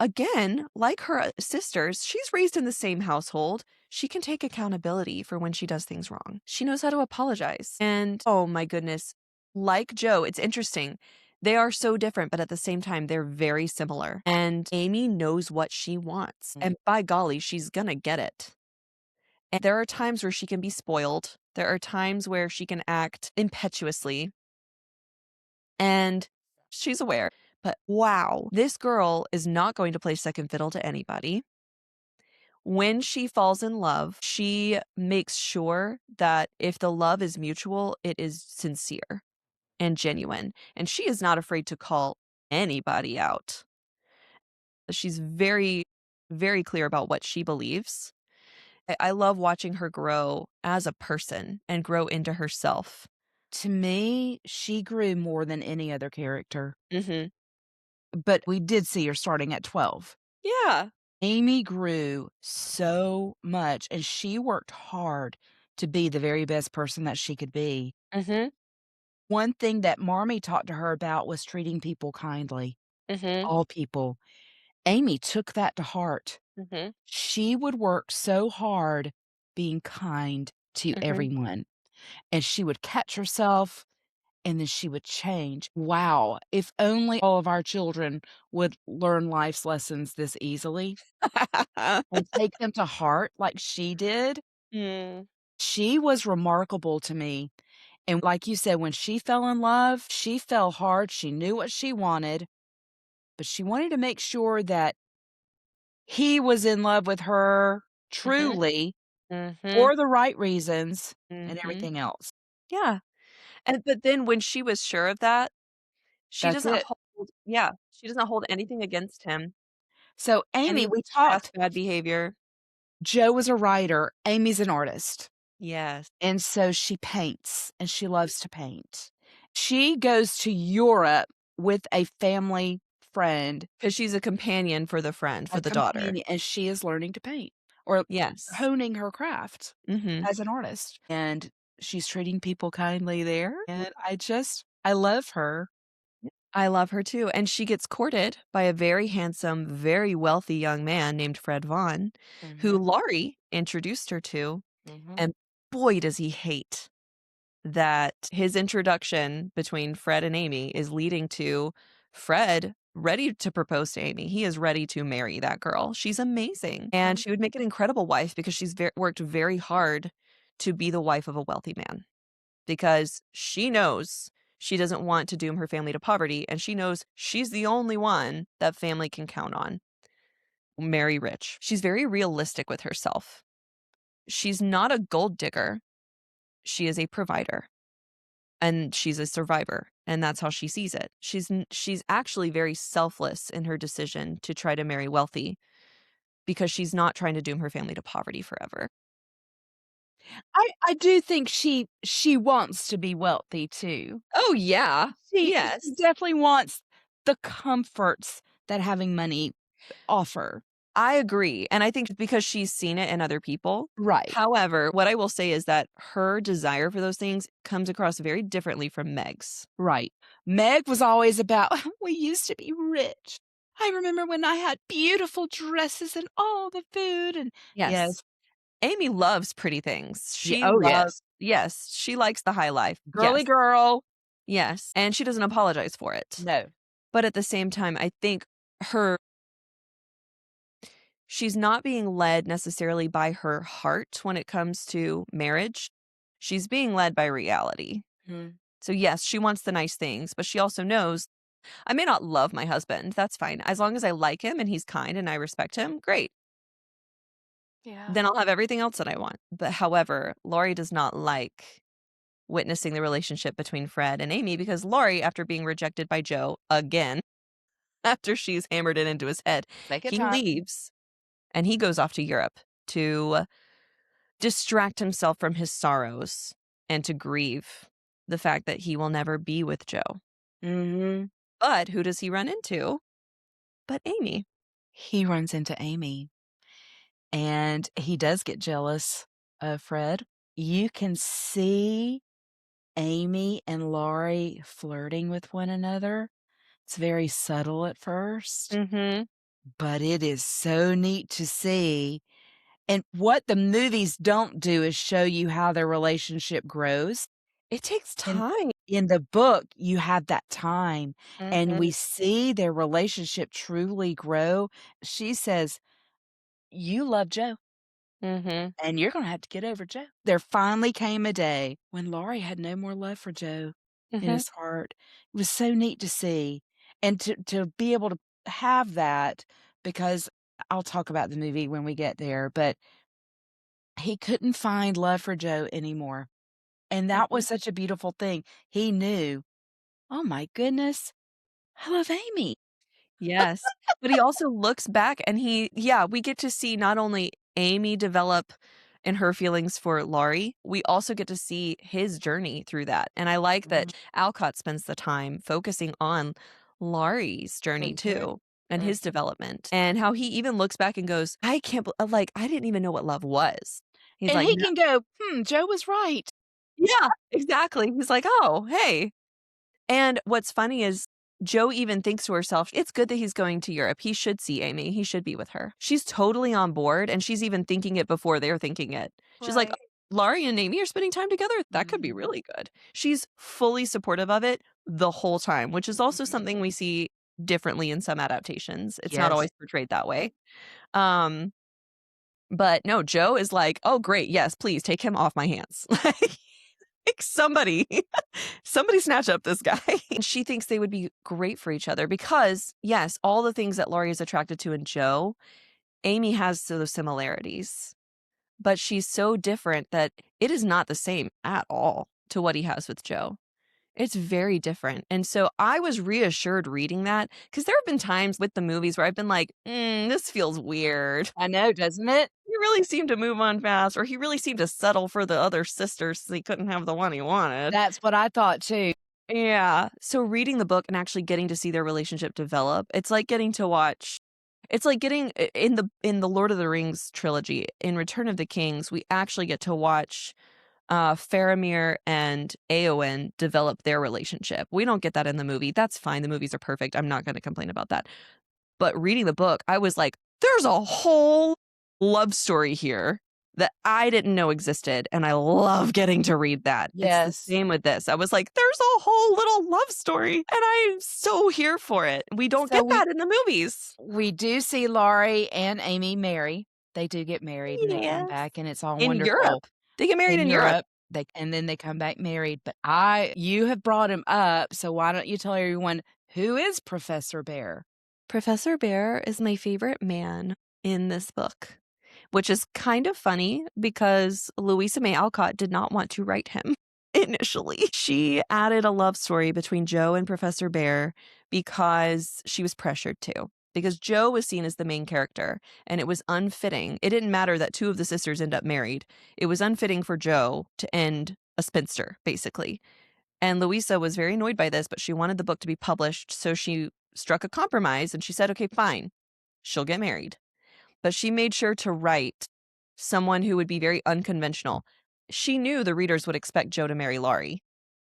again, like her sisters, she's raised in the same household. She can take accountability for when she does things wrong. She knows how to apologize. And oh my goodness, like Joe, it's interesting. They are so different, but at the same time, they're very similar. And Amy knows what she wants. And by golly, she's gonna get it. And there are times where she can be spoiled. There are times where she can act impetuously. And she's aware. But wow, this girl is not going to play second fiddle to anybody. When she falls in love, she makes sure that if the love is mutual, it is sincere and genuine. And she is not afraid to call anybody out. She's very, very clear about what she believes. I love watching her grow as a person and grow into herself. To me, she grew more than any other character, Mhm. but we did see her starting at 12. Yeah. Amy grew so much, and she worked hard to be the very best person that she could be. Mhm. One thing that Marmee talked to her about was treating people kindly, Mhm. all people. Amy took that to heart. Mhm. She would work so hard being kind to Mhm. everyone, and she would catch herself and then she would change. Wow, if only all of our children would learn life's lessons this easily and take them to heart like she did. Mm. She was remarkable to me, and like you said, when she fell in love, she fell hard, she knew what she wanted, but she wanted to make sure that he was in love with her Mhm. truly Mhm. for the right reasons and Mhm. everything else. Yeah, and but then when she was sure of that, she That's doesn't it. hold yeah, she doesn't hold anything against him, So, any Amy, of we his past talked. bad behavior. Joe was a writer, Amy's an artist, Yes, and so she paints, and she loves to paint. She goes to Europe with a family friend, because she's a companion for the friend, for a the daughter. companion, and she is learning to paint or Yes. honing her craft Mhm. as an artist, and she's treating people kindly there, and I love her. I love her too, and she gets courted by a very handsome, very wealthy young man named Fred Vaughn, who Mhm, Laurie introduced her to, mhm. and boy, does he hate that his introduction between Fred and Amy is leading to Fred ready to propose to Amy. He is ready to marry that girl. She's amazing, and Mhm. she would make an incredible wife because she's worked very hard to be the wife of a wealthy man. Because she knows she doesn't want to doom her family to poverty, and she knows she's the only one that family can count on. Marry rich. She's very realistic with herself. She's not a gold digger. She is a provider, and she's a survivor, and that's how she sees it. She's actually very selfless in her decision to try to marry wealthy because she's not trying to doom her family to poverty forever. I do think she wants to be wealthy too. Oh, yeah. She Yes. definitely wants the comforts that having money offer. I agree, and I think because she's seen it in other people. Right, However, what I will say is that her desire for those things comes across very differently from Meg's. right. Meg was always about, "We used to be rich. I remember when I had beautiful dresses and all the food," and Yes. yes. Amy loves pretty things. Yeah, She oh, loves yes. yes, she likes the high life. Girly Yes. girl. Yes, and she doesn't apologize for it. No. But at the same time, I think her she's not being led necessarily by her heart when it comes to marriage. She's being led by reality. Mhm. So yes, she wants the nice things, but she also knows I may not love my husband, that's fine. As long as I like him and he's kind and I respect him, great. Yeah. Then I'll have everything else that I want. But however, Laurie does not like witnessing the relationship between Fred and Amy because Laurie, after being rejected by Joe again, after she's hammered it into his head, Second he time. leaves and he goes off to Europe to distract himself from his sorrows and to grieve the fact that he will never be with Joe. Mhm. But who does he run into? But Amy. He runs into Amy, and he does get jealous of Fred. You can see Amy and Laurie flirting with one another. It's very subtle at first, Mhm. but it is so neat to see. And what the movies don't do is show you how their relationship grows. It takes In time. in the book, you have that time, and we Mhm. see their relationship truly grow. She says, "You love Joe, Mhm. and you're gonna have to get over Joe." There finally came a day when Laurie had no more love for Joe in Mhm. his heart. It was so neat to see, and to be able to have that because I'll talk about the movie when we get there, but he couldn't find love for Joe anymore, and that Mhm. was such a beautiful thing. He knew, "Oh my goodness, I love Amy." Yes, but he also looks back and we get to see not only Amy develop in her feelings for Laurie, we also get to see his journey through that, and I like Mhm, that Alcott spends the time focusing on Laurie's journey mhm, too, and his mhm. development, and how he even looks back and goes, "I can't bel like, I didn't even know what love was." He's And like, he "No." can go, "Hmm, Joe was right." Yeah, exactly, he's like, "Oh, hey." And what's funny is Joe even thinks to herself, it's good that he's going to Europe. He should see Amy. He should be with her. She's totally on board and she's even thinking it before they're thinking it. She's like, Right. "Oh, Laurie and Amy are spending time together, that could be Mhm. really good. She's fully supportive of it the whole time, which is also something we see differently in some adaptations. It's not Yes. always portrayed that way. Um, but no, Joe is like, "Oh, great, yes, please take him off my hands." Like, somebody, somebody snatch up this guy. And she thinks they would be great for each other because, yes, all the things that Laurie is attracted to in Joe, Amy has those similarities. But she's so different that it is not the same at all to what he has with Joe. It's very different. And so I was reassured reading that because there have been times with the movies where I've been like, this feels weird. I know, doesn't it? He really seemed to move on fast, or he really seemed to settle for the other sisters so he couldn't have the one he wanted. That's what I thought too. Yeah. So reading the book and actually getting to see their relationship develop, it's like getting to watch it's like getting in the Lord of the Rings trilogy, in Return of the Kings, we actually get to watch Faramir and Éowyn develop their relationship. We don't get that in the movie. That's fine. The movies are perfect. I'm not going to complain about that. But reading the book, I was like, there's a whole love story here that I didn't know existed. And I love getting to read that. It's the Yes. same with this. I was like, there's a whole little love story. And I'm so here for it. We don't So get that in the movies. we do see Laurie and Amy marry. They do get married and they come Yes. back and it's all In wonderful. Europe. They get married In in Europe. Europe, and then they come back married, but you have brought him up, so why don't you tell everyone who is Professor Bear? Professor Bear is my favorite man in this book, which is kind of funny because Louisa May Alcott did not want to write him initially. She added a love story between Joe and Professor Bear because she was pressured to. Because Joe was seen as the main character, and it was unfitting. It didn't matter that two of the sisters end up married. It was unfitting for Joe to end a spinster, basically. And Louisa was very annoyed by this, but she wanted the book to be published, so she struck a compromise and she said, okay, fine, she'll get married. But she made sure to write someone who would be very unconventional. She knew the readers would expect Joe to marry Laurie.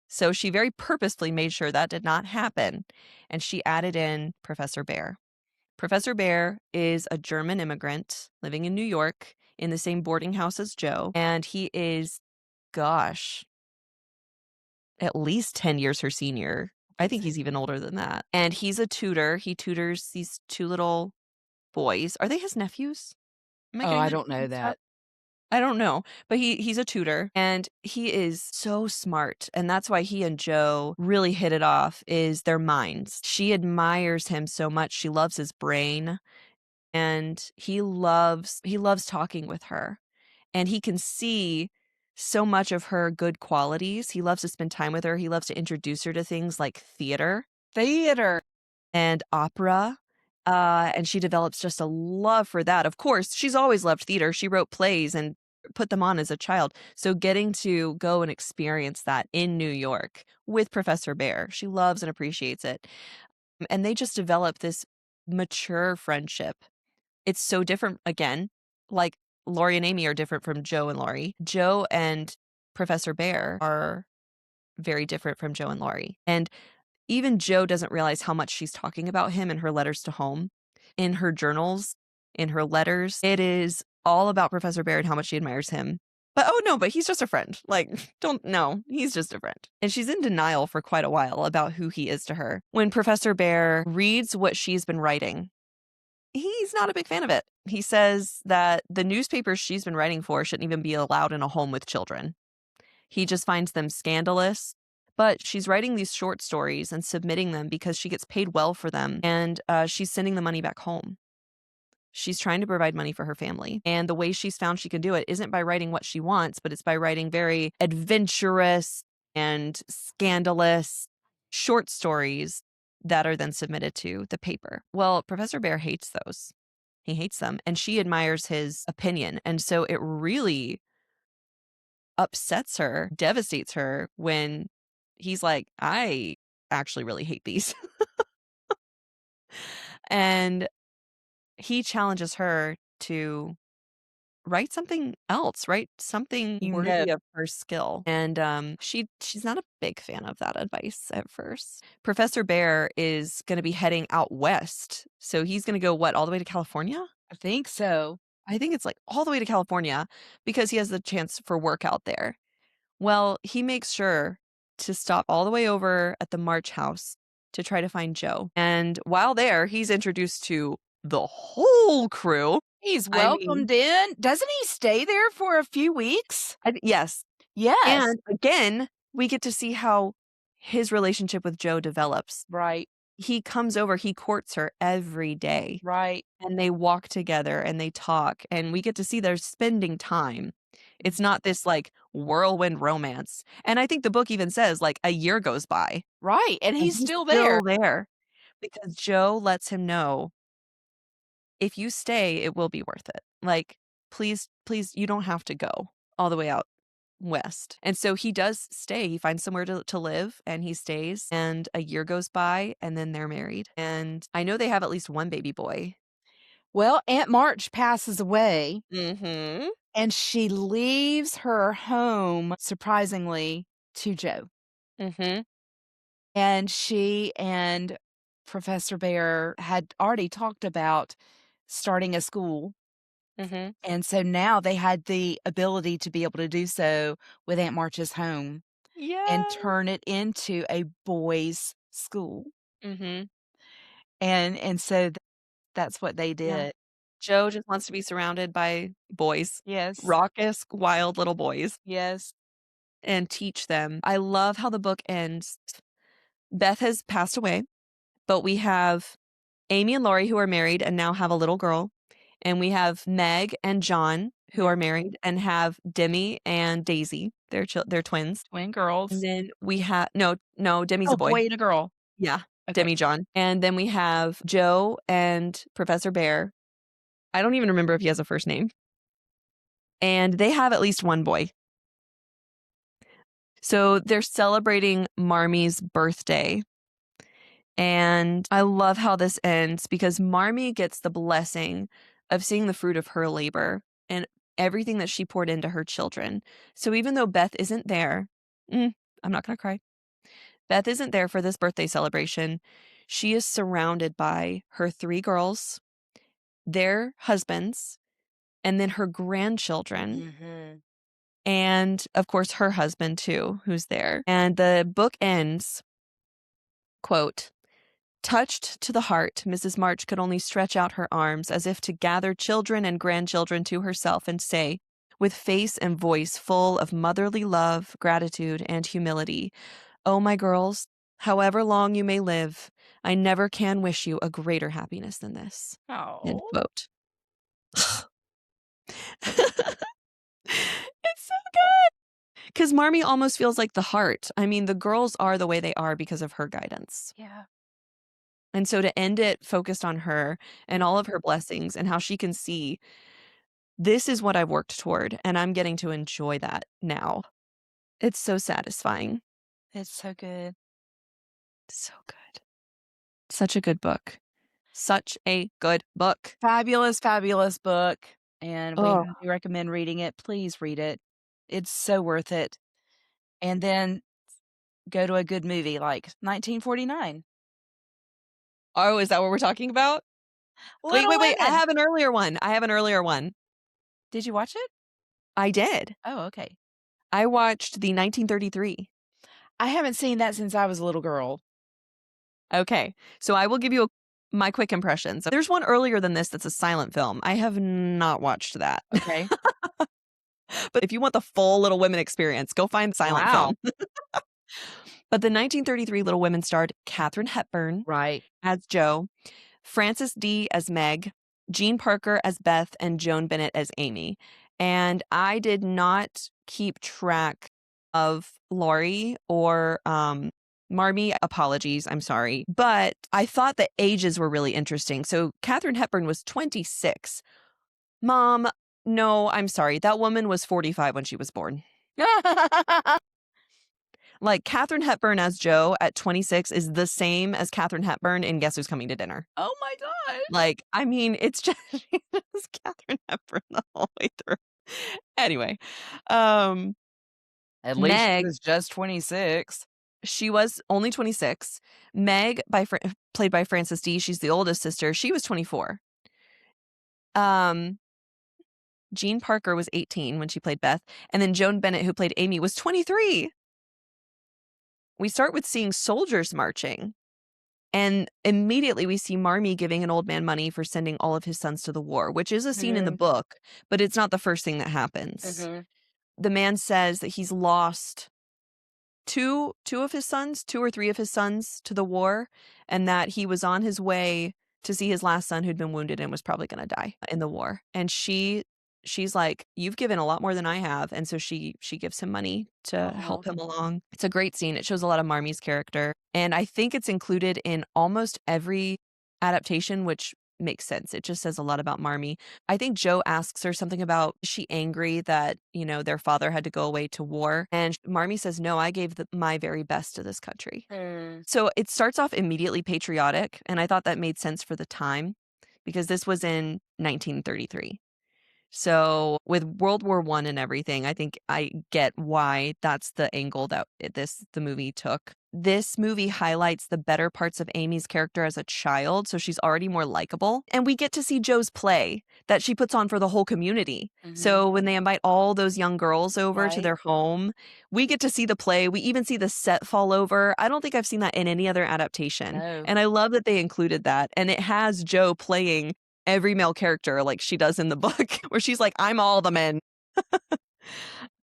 So she very purposefully made sure that did not happen. And she added in Professor Bear. Professor Bear is a German immigrant living in New York in the same boarding house as Joe. And he is, gosh, at least 10 years her senior. I think he's even older than that. And he's a tutor. He tutors these two little boys. Are they his nephews? Am I Oh, getting I that don't know mixed up? that. I don't know, but he's a tutor and he is so smart. And that's why he and Joe really hit it off is their minds. She admires him so much. She loves his brain and he loves talking with her. And he can see so much of her good qualities. He loves to spend time with her. He loves to introduce her to things like theater Theater. and opera. And she develops just a love for that. Of course, she's always loved theater. She wrote plays and put them on as a child. So getting to go and experience that in New York with Professor Bear, she loves and appreciates it. And they just develop this mature friendship. It's so different again, like Laurie and Amy are different from Joe and Laurie. Joe and Professor Bear are very different from Joe and Laurie. And even Joe doesn't realize how much she's talking about him in her letters to home. In her journals, in her letters, it is all about Professor Bear and how much she admires him. But oh no, but he's just a friend. Like, don't no, he's just a friend. And she's in denial for quite a while about who he is to her. When Professor Bear reads what she's been writing, he's not a big fan of it. He says that the newspapers she's been writing for shouldn't even be allowed in a home with children. He just finds them scandalous. But she's writing these short stories and submitting them because she gets paid well for them. And she's sending the money back home. She's trying to provide money for her family. And the way she's found she can do it isn't by writing what she wants, but it's by writing very adventurous and scandalous short stories that are then submitted to the paper. Well, Professor Bear hates those. He hates them. And she admires his opinion. And so it really upsets her, devastates her when he's like, I actually really hate these. And he challenges her to write something else, write something You know. worthy of her skill. And she's not a big fan of that advice at first. Professor Bear is going to be heading out west. So he's going to go what, all the way to California? I think so. I think it's like all the way to California because he has the chance for work out there. Well, he makes sure to stop all the way over at the March house to try to find Joe. And while there, he's introduced to the whole crew. He's I mean, welcomed in. Doesn't he stay there for a few weeks? yes. Yes. And again, we get to see how his relationship with Joe develops. Right, He comes over, he courts her every day, right. and they walk together and they talk, and we get to see they're spending time. It's not this like whirlwind romance. And I think the book even says like a year goes by Right, and and he's he's still there. still there because Joe lets him know if you stay, it will be worth it. Like, please, please, you don't have to go all the way out west. And so he does stay. He finds somewhere to live and he stays. And a year goes by and then they're married. And I know they have at least one baby boy. Well, Aunt March passes away, Mm-hmm. and she leaves her home, surprisingly, to Joe. Mm-hmm. And she and Professor Bear had already talked about starting a school, Mm-hmm. and so now they had the ability to be able to do so with Aunt March's home and Yeah. turn it into a boys' school. Mm-hmm. And so that's what they Yeah. did. Joe just wants to be surrounded by boys, Yes. raucous, wild little boys, Yes. and teach them. I love how the book ends. Beth has passed away, but we have Amy and Laurie who are married and now have a little girl. And we have Meg and John who Yeah. are married and have Demi and Daisy. They're twins. Twin And girls. then we have no, Demi's Oh, a boy. boy and a girl. Yeah, Okay. Demi John. And then we have Joe and Professor Bear. I don't even remember if he has a first name. And they have at least one boy. So they're celebrating Marmie's birthday. And I love how this ends because Marmee gets the blessing of seeing the fruit of her labor and everything that she poured into her children. So even though Beth isn't there, I'm not going to cry. Beth isn't there for this birthday celebration. She is surrounded by her 3 girls, their husbands, and then her grandchildren. Mhm. And of course, her husband too, who's there. And the book ends, quote, touched to the heart, Mrs. March could only stretch out her arms as if to gather children and grandchildren to herself and say, with face and voice full of motherly love, gratitude, and humility, "Oh, my girls, however long you may live, I never can wish you a greater happiness than this." End Oh. quote. It's so good. Because Marmee almost feels like the heart. I mean, the girls are the way they are because of her guidance. Yeah. And so to end it focused on her and all of her blessings and how she can see, this is what I've worked toward, and I'm getting to enjoy that now. It's so satisfying. It's so good. So good. Such a good book. Such a good book. Fabulous, fabulous book, and we Oh, highly recommend reading it. Please read it. It's so worth it. And then go to a good movie like 1949. oh, is that what we're talking about? Wait, Little wait, wait. I Women. have an earlier one. I have an earlier one. Did you watch it? I did. Oh, okay. I watched the 1933. I haven't seen that since I was a little girl. Okay. So I will give you my quick impressions. There's one earlier than this that's a silent film. I have not watched that. Okay. But if you want the full Little Women experience, go find silent Wow. film. But the 1933 Little Women starred Katharine Hepburn Right. as Jo, Frances D as Meg, Jean Parker as Beth, and Joan Bennett as Amy. And I did not keep track of Laurie or Marmee. Apologies, I'm sorry. But I thought the ages were really interesting. So Katharine Hepburn was 26. Mom, no, I'm sorry. That woman was 45 when she was born. Like Katharine Hepburn as Jo at 26 is the same as Katharine Hepburn in Guess Who's Coming to Dinner. Oh my gosh. Like, I mean, it's just, it's Katharine Hepburn the whole way through. Anyway, um, At least she Meg, was just 26. she was only 26. Meg, played by Frances D, she's the oldest sister. She was 24. Um, Jean Parker was 18 when she played Beth, and then Joan Bennett, who played Amy, was 23. We start with seeing soldiers marching, and immediately we see Marmee giving an old man money for sending all of his sons to the war, which is a scene in the Mhm, book, but it's not the first thing that happens. mhm. The man says that he's lost two of his sons, 2 or 3 of his sons to the war, and that he was on his way to see his last son who'd been wounded and was probably gonna die in the war. And she's like, "You've given a lot more than I have," and so she gives him money to Aw. help him along. It's a great scene. It shows a lot of Marmee's character, and I think it's included in almost every adaptation, which makes sense. It just says a lot about Marmee. I think Joe asks her something about, is she angry that, their father had to go away to war? And Marmee says, no, I gave my very best to this country. Mm. So it starts off immediately patriotic. And I thought that made sense for the time because this was in 1933. So with World War I and everything, I think I get why that's the angle that the movie took. This movie highlights the better parts of Amy's character as a child, so she's already more likable. And we get to see Jo's play that she puts on for the whole community. Mhm. So when they invite all those young girls over to Right. their home, we get to see the play. We even see the set fall over. I don't think I've seen that in any other adaptation. No. And I love that they included that. And it has Jo playing every male character like she does in the book, where she's like, "I'm all the men."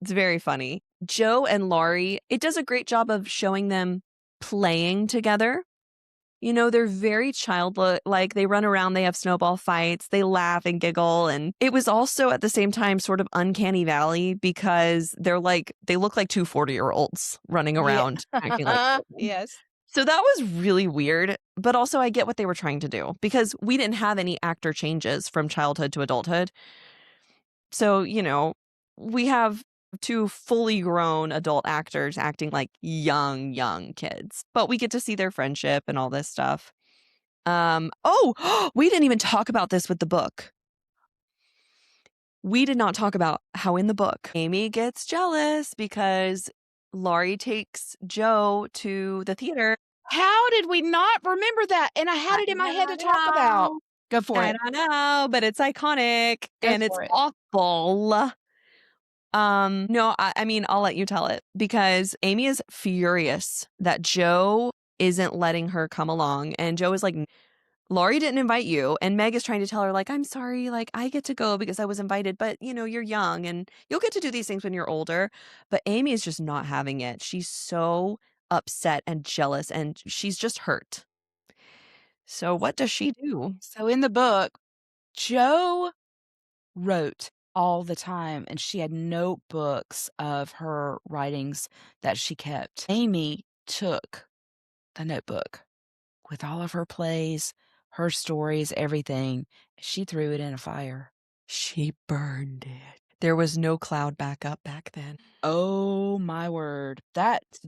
It's very funny. Jo and Laurie, it does a great job of showing them playing together. They're very childlike. They run around, they have snowball fights, they laugh and giggle. And it was also at the same time sort of uncanny valley because they look like 2 40-year-olds running Yeah. around acting like children. Yes. So that was really weird, but also I get what they were trying to do because we didn't have any actor changes from childhood to adulthood. So, we have 2 fully grown adult actors acting like young kids, but we get to see their friendship and all this stuff. We didn't even talk about this with the book. We did not talk about how in the book, Amy gets jealous because Laurie takes Jo to the theater. How did we not remember that? And I had I it in my head to don't talk about. know. Go for I it. don't know, but it's iconic Go and it's for it. awful. No, I mean, I'll let you tell it because Amy is furious that Jo isn't letting her come along. And Jo is like, Laurie didn't invite you. And Meg is trying to tell her, like, I'm sorry, like, I get to go because I was invited, but you're young and you'll get to do these things when you're older. But Amy is just not having it. She's so upset and jealous and she's just hurt. So what does she do? So in the book, Jo wrote all the time, and she had notebooks of her writings that she kept. Amy took the notebook with all of her plays, her stories, everything. She threw it in a fire. She burned it. There was no cloud backup back then. Oh my word.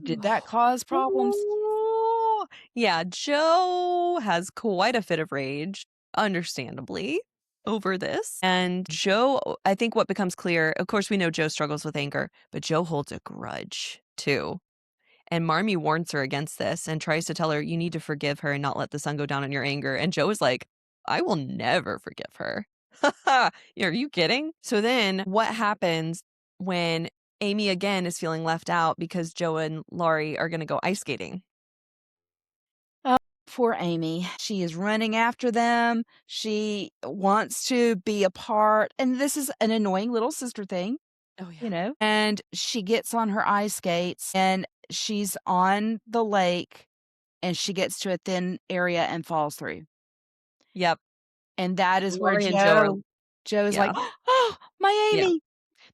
Did that cause problems? Oh, yeah, Jo has quite a fit of rage, understandably, over this. And Jo, I think what becomes clear, of course, we know Jo struggles with anger, but Jo holds a grudge too. And Marmee warns her against this and tries to tell her, you need to forgive her and not let the sun go down on your anger. And Jo is like, I will never forgive her. Are you kidding? So then what happens when Amy again is feeling left out because Jo and Laurie are going to go ice skating? Oh, poor Amy. She is running after them. She wants to be a part, and this is an annoying little sister thing, Oh, yeah. and she gets on her ice skates, and she's on the lake, and she gets to a thin area and falls through. Yep. And that is where Laurie and Jo are, Jo is like, yeah. "Oh, my Yeah. Amy."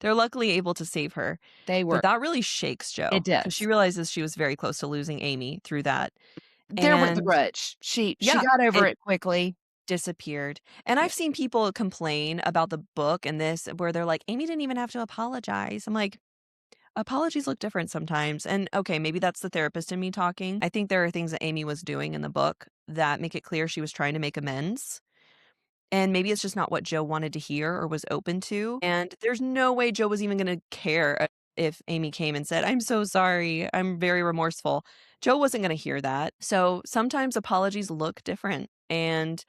They're luckily able to save her. They But were. that really shakes It Jo because she does. realizes she was very close to losing Amy through that. There went the And grudge. She yeah, got over it it quickly. disappeared. And Yeah. I've seen people complain about the book and this where they're like, Amy didn't even have to apologize. I'm like, apologies look different sometimes. And okay, maybe that's the therapist in me talking. I think there are things that Amy was doing in the book that make it clear she was trying to make amends. And maybe it's just not what Jo wanted to hear or was open to. And there's no way Jo was even going to care if Amy came and said, I'm so sorry. I'm very remorseful. Jo wasn't going to hear that. So sometimes apologies look different. And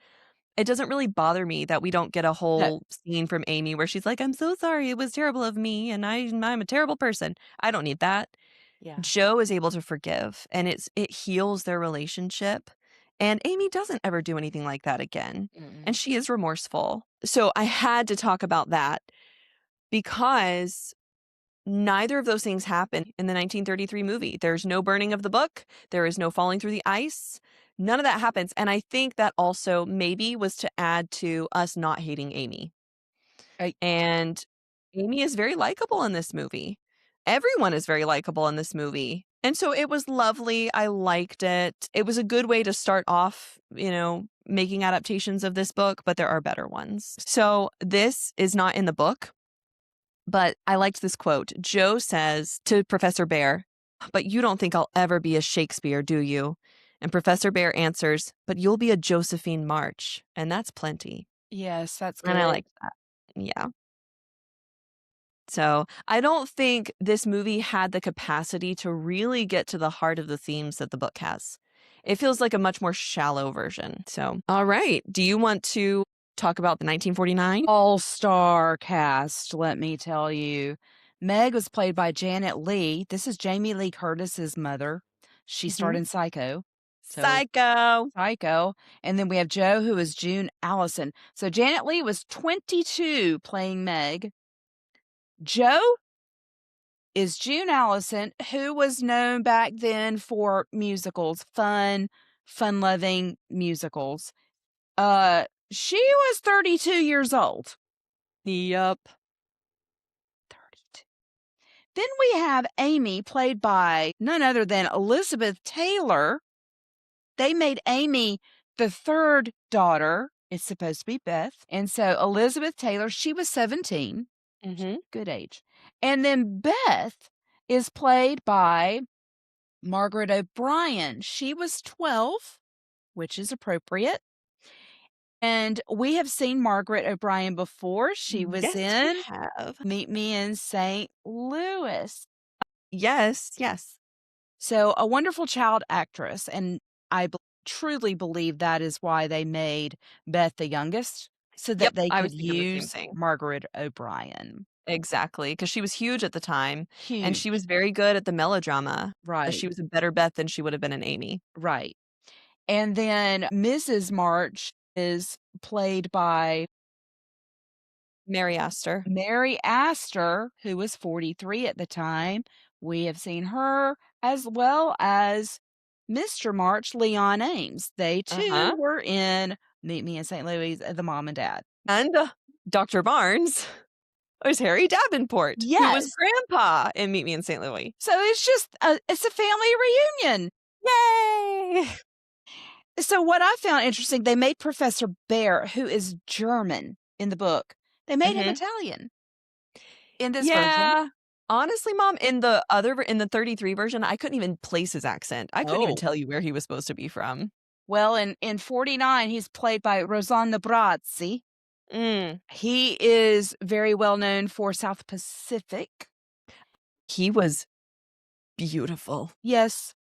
it doesn't really bother me that we don't get a No. whole scene from Amy where she's like, "I'm so sorry, it was terrible of me, and I'm a terrible person." I don't need that. Yeah. Joe is able to forgive, and it heals their relationship, and Amy doesn't ever do anything like that again, and Mm-mm. she is remorseful. So I had to talk about that because neither of those things happen in the 1933 movie. There's no burning of the book, there is no falling through the ice, none of that happens, and I think that also maybe was to add to us not hating Amy. I And Amy is very likable in this movie. Everyone is very likable in this movie. And so it was lovely. I liked it. It was a good way to start off, making adaptations of this book, but there are better ones. So this is not in the book, but I liked this quote. Joe says to Professor Bear, "But you don't think I'll ever be a Shakespeare, do you?" And Professor Bear answers, "But you'll be a Josephine March, and that's plenty." Yes, that's And I good. like that. Yeah. So, I don't think this movie had the capacity to really get to the heart of the themes that the book has. It feels like a much more shallow version. So, all right. Do you want to talk about the 1949? All-star cast, let me tell you. Meg was played by Janet Leigh. This is Jamie Lee Curtis's mother. She starred Mhm. in Psycho. So Psycho. Psycho. And then we have Joe, who is June Allison. So Janet Leigh was 22 playing Meg. Joe is June Allison, who was known back then for musicals, fun-loving musicals. She was 32 years old. Yup. 32. Then we have Amy, played by none other than Elizabeth Taylor. They made Amy the third daughter. It's supposed to be Beth. And so Elizabeth Taylor, she was 17. Mhm. Good age. And then Beth is played by Margaret O'Brien. She was 12, which is appropriate. And we have seen Margaret O'Brien before. She was Yes, we in have. Meet Me in St. Louis. Yes, yes. So, a wonderful child actress, and truly believe that is why they made Beth the youngest, so that Yep, they I could was thinking the same use thing. Margaret O'Brien. Exactly, because she was huge at the time, and she Huge. was very good at the melodrama. Right, She was a better Beth than she would have been an Amy. right. And then Mrs. March is played by Mary Astor. Mary Astor, who was 43 at the time. We have seen her, as well as Mr. March, Leon Ames. They too Uh-huh. were in Meet Me in St. Louis, the mom and dad. And, Dr. Barnes was Harry Davenport, who was Yes. Grandpa in Meet Me in St. Louis. So it's just it's a family reunion. Yay! So what I found interesting, they made Professor Bear, who is German in the book, they made him Mhm. Italian in this version. Yeah. Honestly, Mom, in the 33 version, I couldn't even place his accent. I couldn't even Oh. tell you where he was supposed to be from. Well, in 49, he's played by Rosanna Brazzi. Mm. He is very well known for South Pacific. He was beautiful. Yes,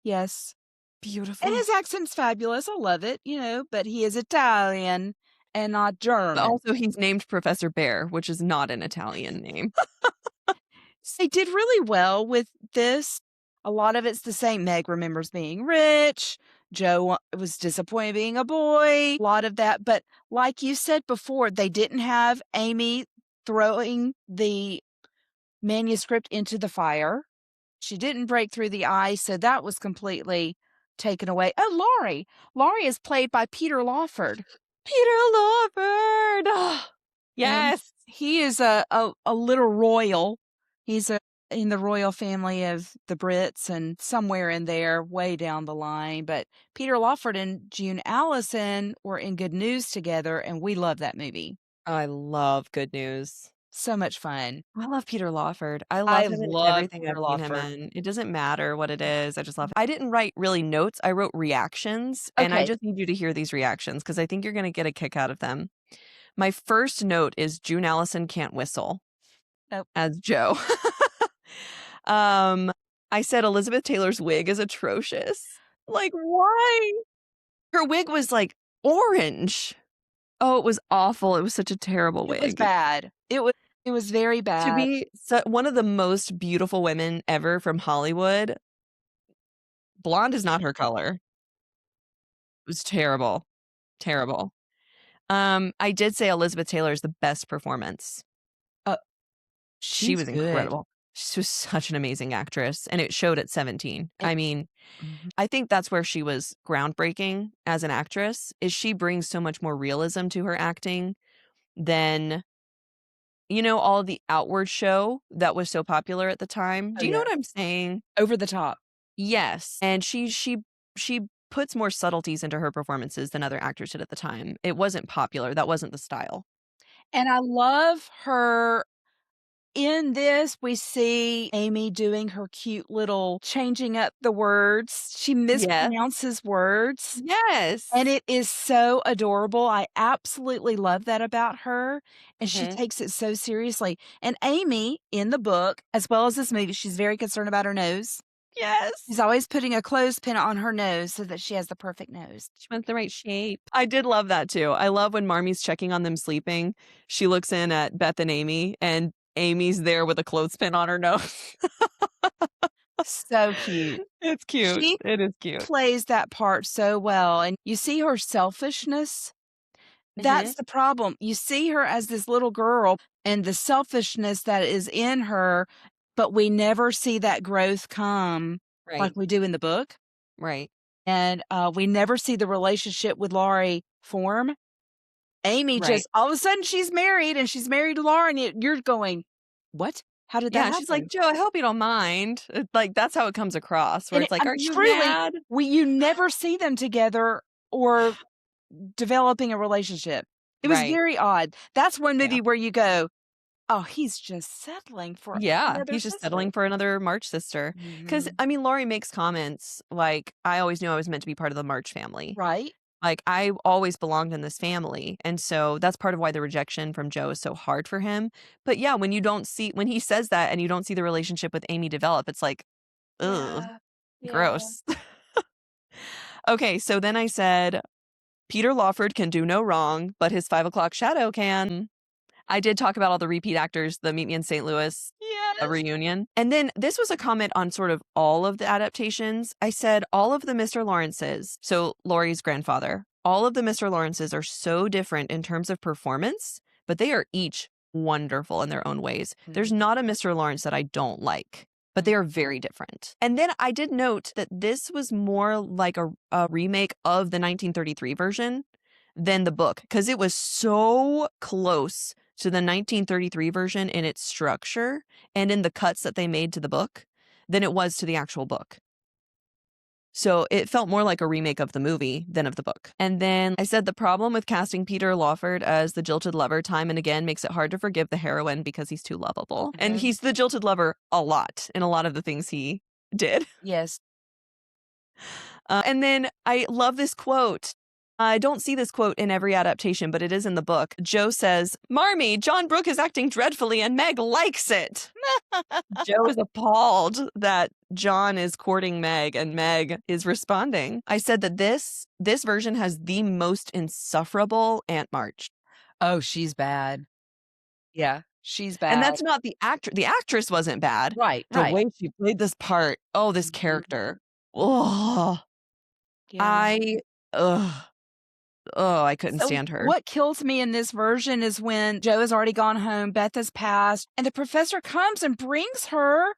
yes. And Beautiful. his accent's fabulous. I love it, but he is Italian and not German. Also, he's named Professor Bear, which is not an Italian name. They did really well with this. A lot of it's the same. Meg remembers being rich. Joe was disappointed being a boy. A lot of that. But like you said before, they didn't have Amy throwing the manuscript into the fire. She didn't break through the ice, so that was completely taken away. Oh, Laurie. Laurie is played by Peter Lawford. Peter Lawford! And Yes! he is a little royal. He's in the royal family of the Brits and somewhere in there, way down the line. But Peter Lawford and June Allison were in Good News together, and we love that movie. I love Good News. So much fun. I love Peter Lawford. I love I him in love everything Peter I've seen him Lawford. in. It doesn't matter what it is, I just love I didn't write really notes, I wrote reactions, and I Okay. just need you to hear these reactions because I think you're gonna get a kick out of them. My first note is June Allison can't whistle Nope. as Joe. Um, I said Elizabeth Taylor's wig is atrocious. Like, why? Her wig was, like, orange. Oh, it was awful. It was such a terrible It was wig. bad. It was very To bad. be one of the most beautiful women ever from Hollywood, blonde is not her color. It was terrible, terrible. I did say Elizabeth Taylor's the best performance. Uh, She she's was good. incredible. She was such an amazing actress, and it showed at 17. And I mean, mhm. I think that's where she was groundbreaking as an actress, is she brings so much more realism to her acting than, all the outward show that was so popular at the time. Oh, Do you know yeah. what I'm saying? Over the top. Yes, and she puts more subtleties into her performances than other actors did at the time. It wasn't popular, that wasn't the style. And I love her. In this, we see Amy doing her cute little changing up the words. She Yes. mispronounces words, and Yes. it is so adorable. I absolutely love that about her, and she Mhm. takes it so seriously. And Amy, in the book, as well as this movie, she's very concerned about her nose. She's Yes. always putting a clothespin on her nose so that she has the perfect nose. She wants the right shape. I did love that too. I love when Marmy's checking on them sleeping. She looks in at Beth and Amy, and Amy's there with a clothespin on her nose. So cute. It's cute. She It is cute. plays that part so well, and you see her selfishness. Mhm. That's the problem. You see her as this little girl and the selfishness that is in her, but we never see that growth come like Right. we do in the book, Right. and, we never see the relationship with Laurie form. Amy Right. just all of a sudden, she's married, and she's married to Laurie, and you're going, "What? How did that Yeah, she's like, happen?" "Joe, I hope you don't mind." Like, that's how it comes across, where And it's like, "Are you truly, mad?" you never see them together or developing a relationship. It was Right. very odd. That's one Yeah. movie where you go, "Oh, he's just settling for Yeah, another he's just sister." settling for another March sister. Because Mhm. I mean, Laurie makes comments like, "I always knew I was meant to be part of the March family." Right? Like, I always belonged in this family, and so that's part of why the rejection from Joe is so hard for him. But yeah, when he says that and you don't see the relationship with Amy develop, it's like, "Ugh, Yeah. Yeah. gross." Okay, so then I said, "Peter Lawford can do no wrong, but his 5 o'clock shadow can." I did talk about all the repeat actors, the Meet Me in St. Louis Yes. reunion. And then this was a comment on sort of all of the adaptations. I said all of the Mr. Lawrences, so Laurie's grandfather, all of the Mr. Lawrences are so different in terms of performance, but they are each wonderful in their own ways. There's Mhm. not a Mr. Lawrence that I don't like, but they are very different. And then I did note that this was more like a remake of the 1933 version than the book because it was so close to the 1933 version in its structure and in the cuts that they made to the book than it was to the actual book. So it felt more like a remake of the movie than of the book. And then I said the problem with casting Peter Lawford as the jilted lover time and again makes it hard to forgive the heroine because he's too lovable. And Mhm. he's the jilted lover a lot in a lot of the things he did. Yes. And then I love this quote. I don't see this quote in every adaptation, but it is in the book. Joe says, "Marmee, John Brooke is acting dreadfully and Meg likes it." Joe is appalled that John is courting Meg and Meg is responding. I said that this version has the most insufferable Aunt March. Oh, she's bad. Yeah, she's And bad. that's not the actor. The actress wasn't bad. Right, The right. way she played this part, oh, this Mhm. character. Oh, Yeah. I ugh. Oh, I couldn't So stand her. what kills me in this version is when Joe has already gone home, Beth has passed, and the professor comes and brings her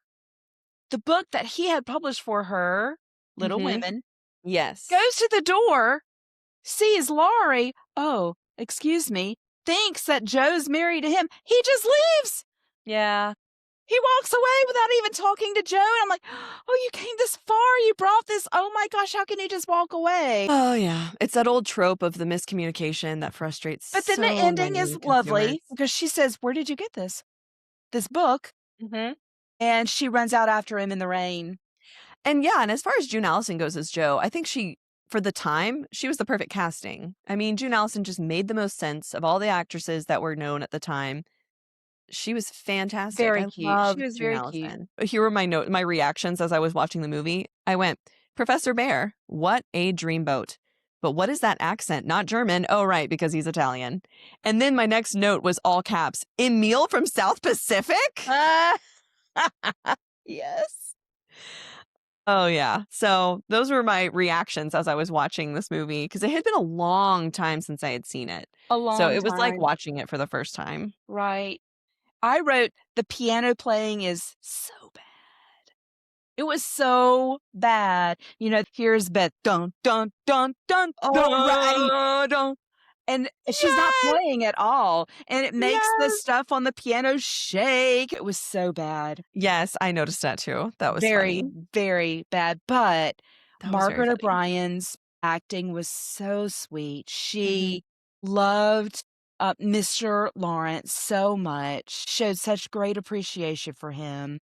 the book that he had published for her, Little Mhm. Women, Yes. goes to the door, sees Laurie, oh, excuse me, thinks that Joe's married to him. He just leaves. Yeah. He walks away without even talking to Joe. And I'm like, oh, you came this far. You brought this. Oh my gosh, how can you just walk away? Oh, yeah. It's that old trope of the miscommunication that frustrates But then the so ending is many consumers. lovely because she says, where did you get this book? Mhm. And she runs out after him in the rain. And yeah, and as far as June Allison goes as Joe, I think for the time, she was the perfect casting. I mean, June Allison just made the most sense of all the actresses that were known at the time. She was fantastic. Very I cute. She loved was June very cute. Allison. Here were my reactions as I was watching the movie. I went, "Professor Bear, what a dreamboat. but what is that accent? Not German. Oh, right, because he's Italian. And then my next note was all caps, Emil from South Pacific? Ah, yes. Oh, yeah. So those were my reactions as I was watching this movie because it had been a long time since I had seen it. A So long it was like time. watching it for the first time. Right. I wrote the piano playing is so bad. It was so bad. Here's Beth, dun, dun, dun, dun, dun, right? Oh, don't. And she's not Yes. playing at all, and it makes the Yes. stuff on the piano shake. It was so bad. Yes, I noticed that too. That was Very, funny. very bad, but That was very Margaret funny. O'Brien's acting was so sweet. Mhm. She loved, Mr. Lawrence so much, showed such great appreciation for him,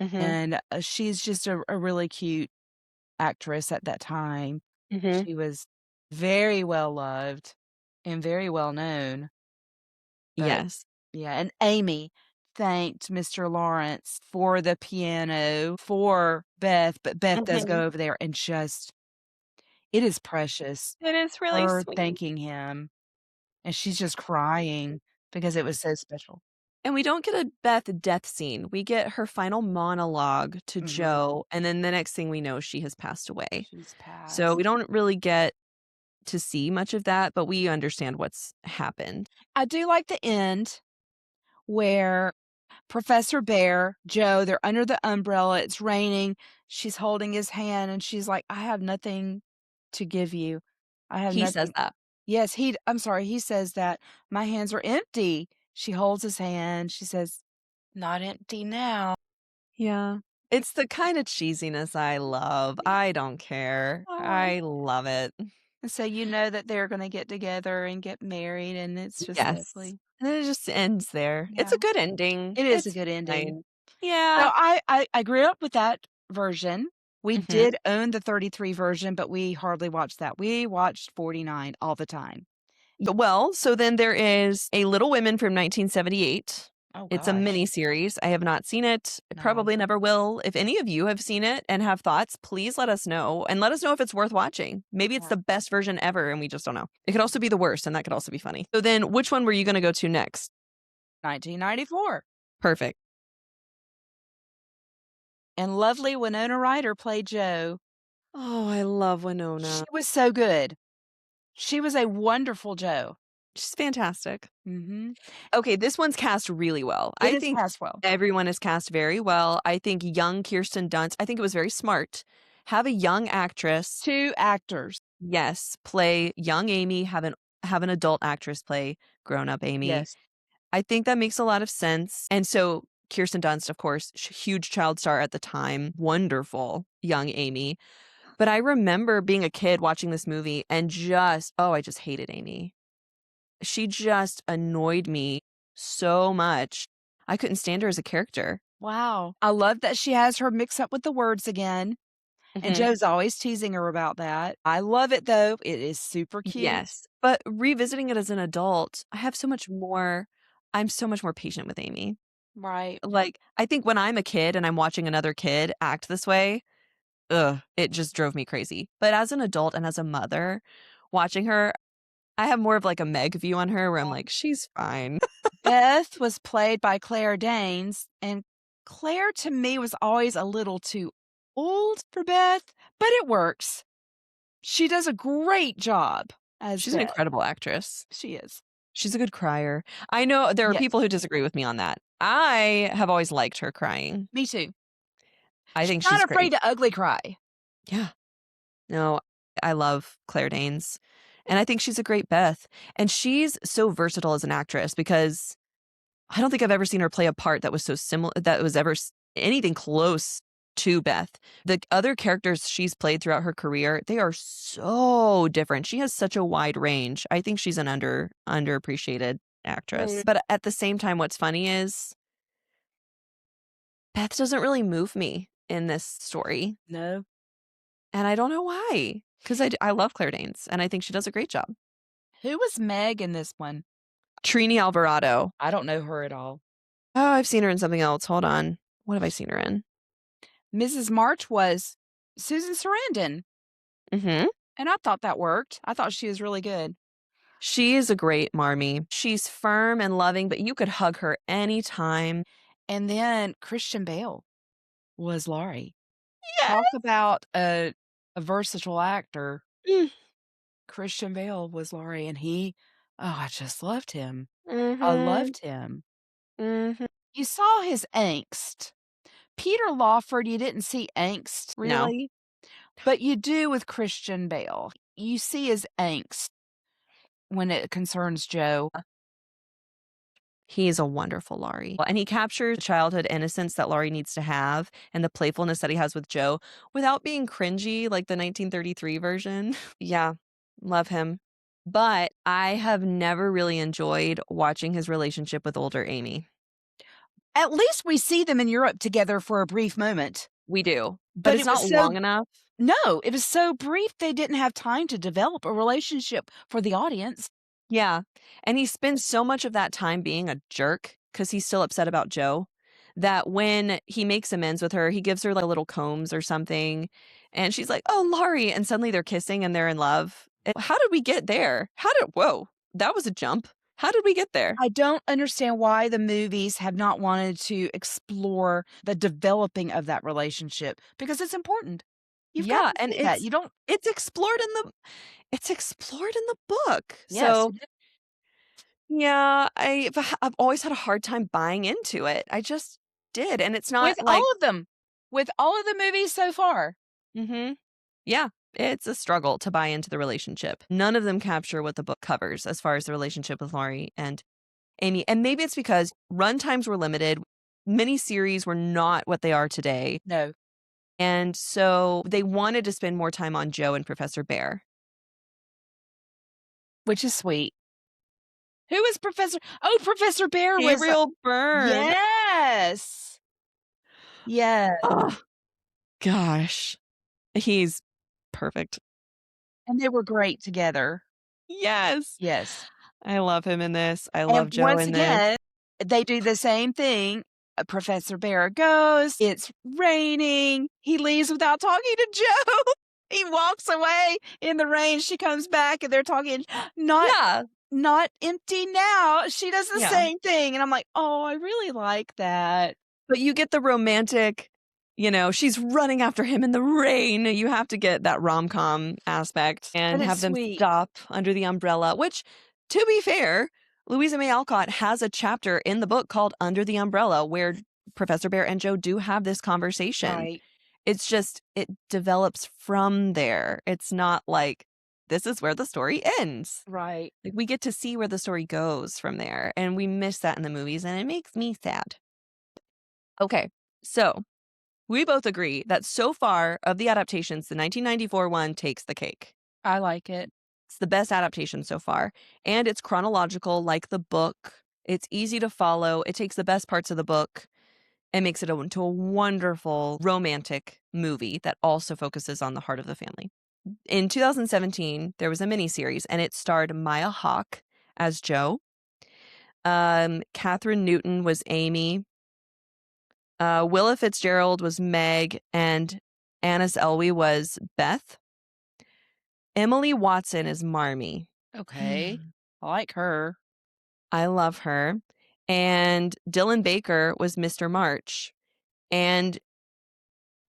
Mhm. and, she's just a really cute actress at that time. Mhm. She was very well loved and very well known, but Yes. yeah, and Amy thanked Mr. Lawrence for the piano for Beth, but Beth does Mhm. go over there and just it is precious, It is really her sweet. thanking him, and she's just crying because it was so special. And we don't get a Beth death scene. We get her final monologue to Mhm. Joe, and then the next thing we know, she has passed away. She's So we passed. don't really get to see much of that, but we understand what's happened. I do like the end where Professor Bear, Joe, they're under the umbrella, it's raining, she's holding his hand, and she's like, "I have nothing to give you. I have He says nothing." that. Yes, I'm sorry, he says that, "My hands are empty." She holds his hand, she says, "Not empty now." Yeah. It's the kind of cheesiness I love. Yeah. I don't care. Oh. I love it. And so you know that they're gonna get together and get married, and it's just Yes. lovely. And then it just ends there. It's Yeah. a good ending. It is a It's good ending. fine. So Yeah. I grew up with that version. We Mhm. did own the 33 version, but we hardly watched that. We watched 49 all the time. Well, so then there is A Little Women from 1978. Oh It's a gosh. mini series. I have not seen it. I No. probably never will. If any of you have seen it and have thoughts, please let us know and let us know if it's worth watching. Maybe it's Yeah. the best version ever and we just don't know. It could also be the worst and that could also be funny. So then which one were you going to go to next? 1994. Perfect. And lovely Winona Ryder played Jo. Oh, I love She Winona. was so good. She was a wonderful Jo. She's fantastic. Mhm. Okay, this one's cast really well. It I is think Caswell. everyone is cast very well. I think young Kirsten Dunst, I think it was very smart. Have a young actress, 2 actors. yes, play young Amy, have an adult actress play grown-up Amy. Yes. I think that makes a lot of sense. And so Kirsten Dunst, of course, huge child star at the time, wonderful young Amy. But I remember being a kid watching this movie and just, oh, I just hated Amy. She just annoyed me so much. I couldn't stand her as a character. Wow. I love that she has her mix up with the words again, and Mhm. Joe's always teasing her about that. I love it, though. It is super cute. Yes. But revisiting it as an adult, I'm so much more patient with Amy. Right. Like, I think when I'm a kid and I'm watching another kid act this way, ugh, it just drove me crazy. But as an adult and as a mother, watching her, I have more of like a Meg view on her where I'm like, she's fine. Beth was played by Claire Danes, and Claire to me was always a little too old for Beth, but it works. She does a great job as She's an Beth. incredible actress. She is. She's a good crier. I know there are Yes, people who disagree with me on that. I have always liked her crying. me too. I She's think not she's afraid great. to ugly cry. Yeah. No, I love Claire Danes. And I think she's a great Beth. And she's so versatile as an actress because I don't think I've ever seen her play a part that was so similar, that was ever anything close to Beth. The other characters she's played throughout her career, they are so different. She has such a wide range. I think she's an underappreciated actress. Right. But at the same time, what's funny is Beth doesn't really move me in this story. No. And I don't know why. Because I love Claire Danes and I think she does a great job. Who was Meg in this one? Trini Alvarado. I don't know her at all. Oh, I've seen her in something else. Hold on. What have I seen her in? Mrs. March was Susan Sarandon. Mhm. And I thought that worked. I thought she was really good. She is a great Marmee. She's firm and loving, but you could hug her anytime. And then Christian Bale was Laurie. Talk Yes. about a versatile actor. Mm. Christian Bale was Laurie, and I just loved him. I Mhm. loved him. Mhm. You saw his angst. Peter Lawford, you didn't see angst No. really, but you do with Christian Bale. You see his angst when it concerns Joe. He's a wonderful Laurie. And he captures the childhood innocence that Laurie needs to have and the playfulness that he has with Joe without being cringy like the 1933 version. Yeah, love him. But I have never really enjoyed watching his relationship with older Amy. At least we see them in Europe together for a brief moment, We do, but but it's it was not so long enough. no, it was so brief they didn't have time to develop a relationship for the audience. Yeah, and he spends so much of that time being a jerk because he's still upset about Joe, that when he makes amends with her, he gives her, like, little combs or something, and she's like, "Oh, Laurie," and suddenly they're kissing and they're in love. How did we get there? Whoa, that was a jump. How did we get there? I don't understand why the movies have not wanted to explore the developing of that relationship because it's important. You've got Yeah, to and see that. You don't it's explored in the it's explored in the book. Yes, So, yeah, I've always had a hard time buying into it. I just did, and it's with not like all of them. With all of the movies so far. mhm. Yeah, it's a struggle to buy into the relationship. None of them capture what the book covers as far as the relationship with Laurie and Amy. And maybe it's because runtimes were limited, miniseries were not what they are today. No, And so they wanted to spend more time on Joe and Professor Bear. which is sweet. Who is Professor Bear was Gabriel Byrne. yes. Yeah, Oh, gosh. He's perfect. and they were great together. Yes. Yes. I love him in this. I And love Joe once in this. again, they do the same thing. Professor Bear goes, it's raining, he leaves without talking to Joe. He walks away in the rain, she comes back, and they're talking, not Yeah. not empty now. She does the Yeah. same thing, and I'm like, "Oh, I really like that." But you get the romantic, she's running after him in the rain. You have to get that rom-com aspect But and it's have them sweet. stop under the umbrella, which, to be fair, Louisa May Alcott has a chapter in the book called Under the Umbrella where Professor Bear and Joe do have this conversation. Right, It's just it develops from there. It's not like, this is where the story ends. right. Like, we get to see where the story goes from there, and we miss that in the movies, and it makes me sad. Okay, so we both agree that so far of the adaptations, the 1994 one takes the cake. I like it. It's the best adaptation so far, and it's chronological like the book. It's easy to follow. It takes the best parts of the book and makes it into a wonderful romantic movie that also focuses on the heart of the family. In 2017, there was a miniseries, and it starred Maya Hawke as Joe. Catherine Newton was Amy. Willa Fitzgerald was Meg, and Annis Elwey was Beth. Emily Watson is Marmee. Okay. I like her. I love her. And Dylan Baker was Mr. March. And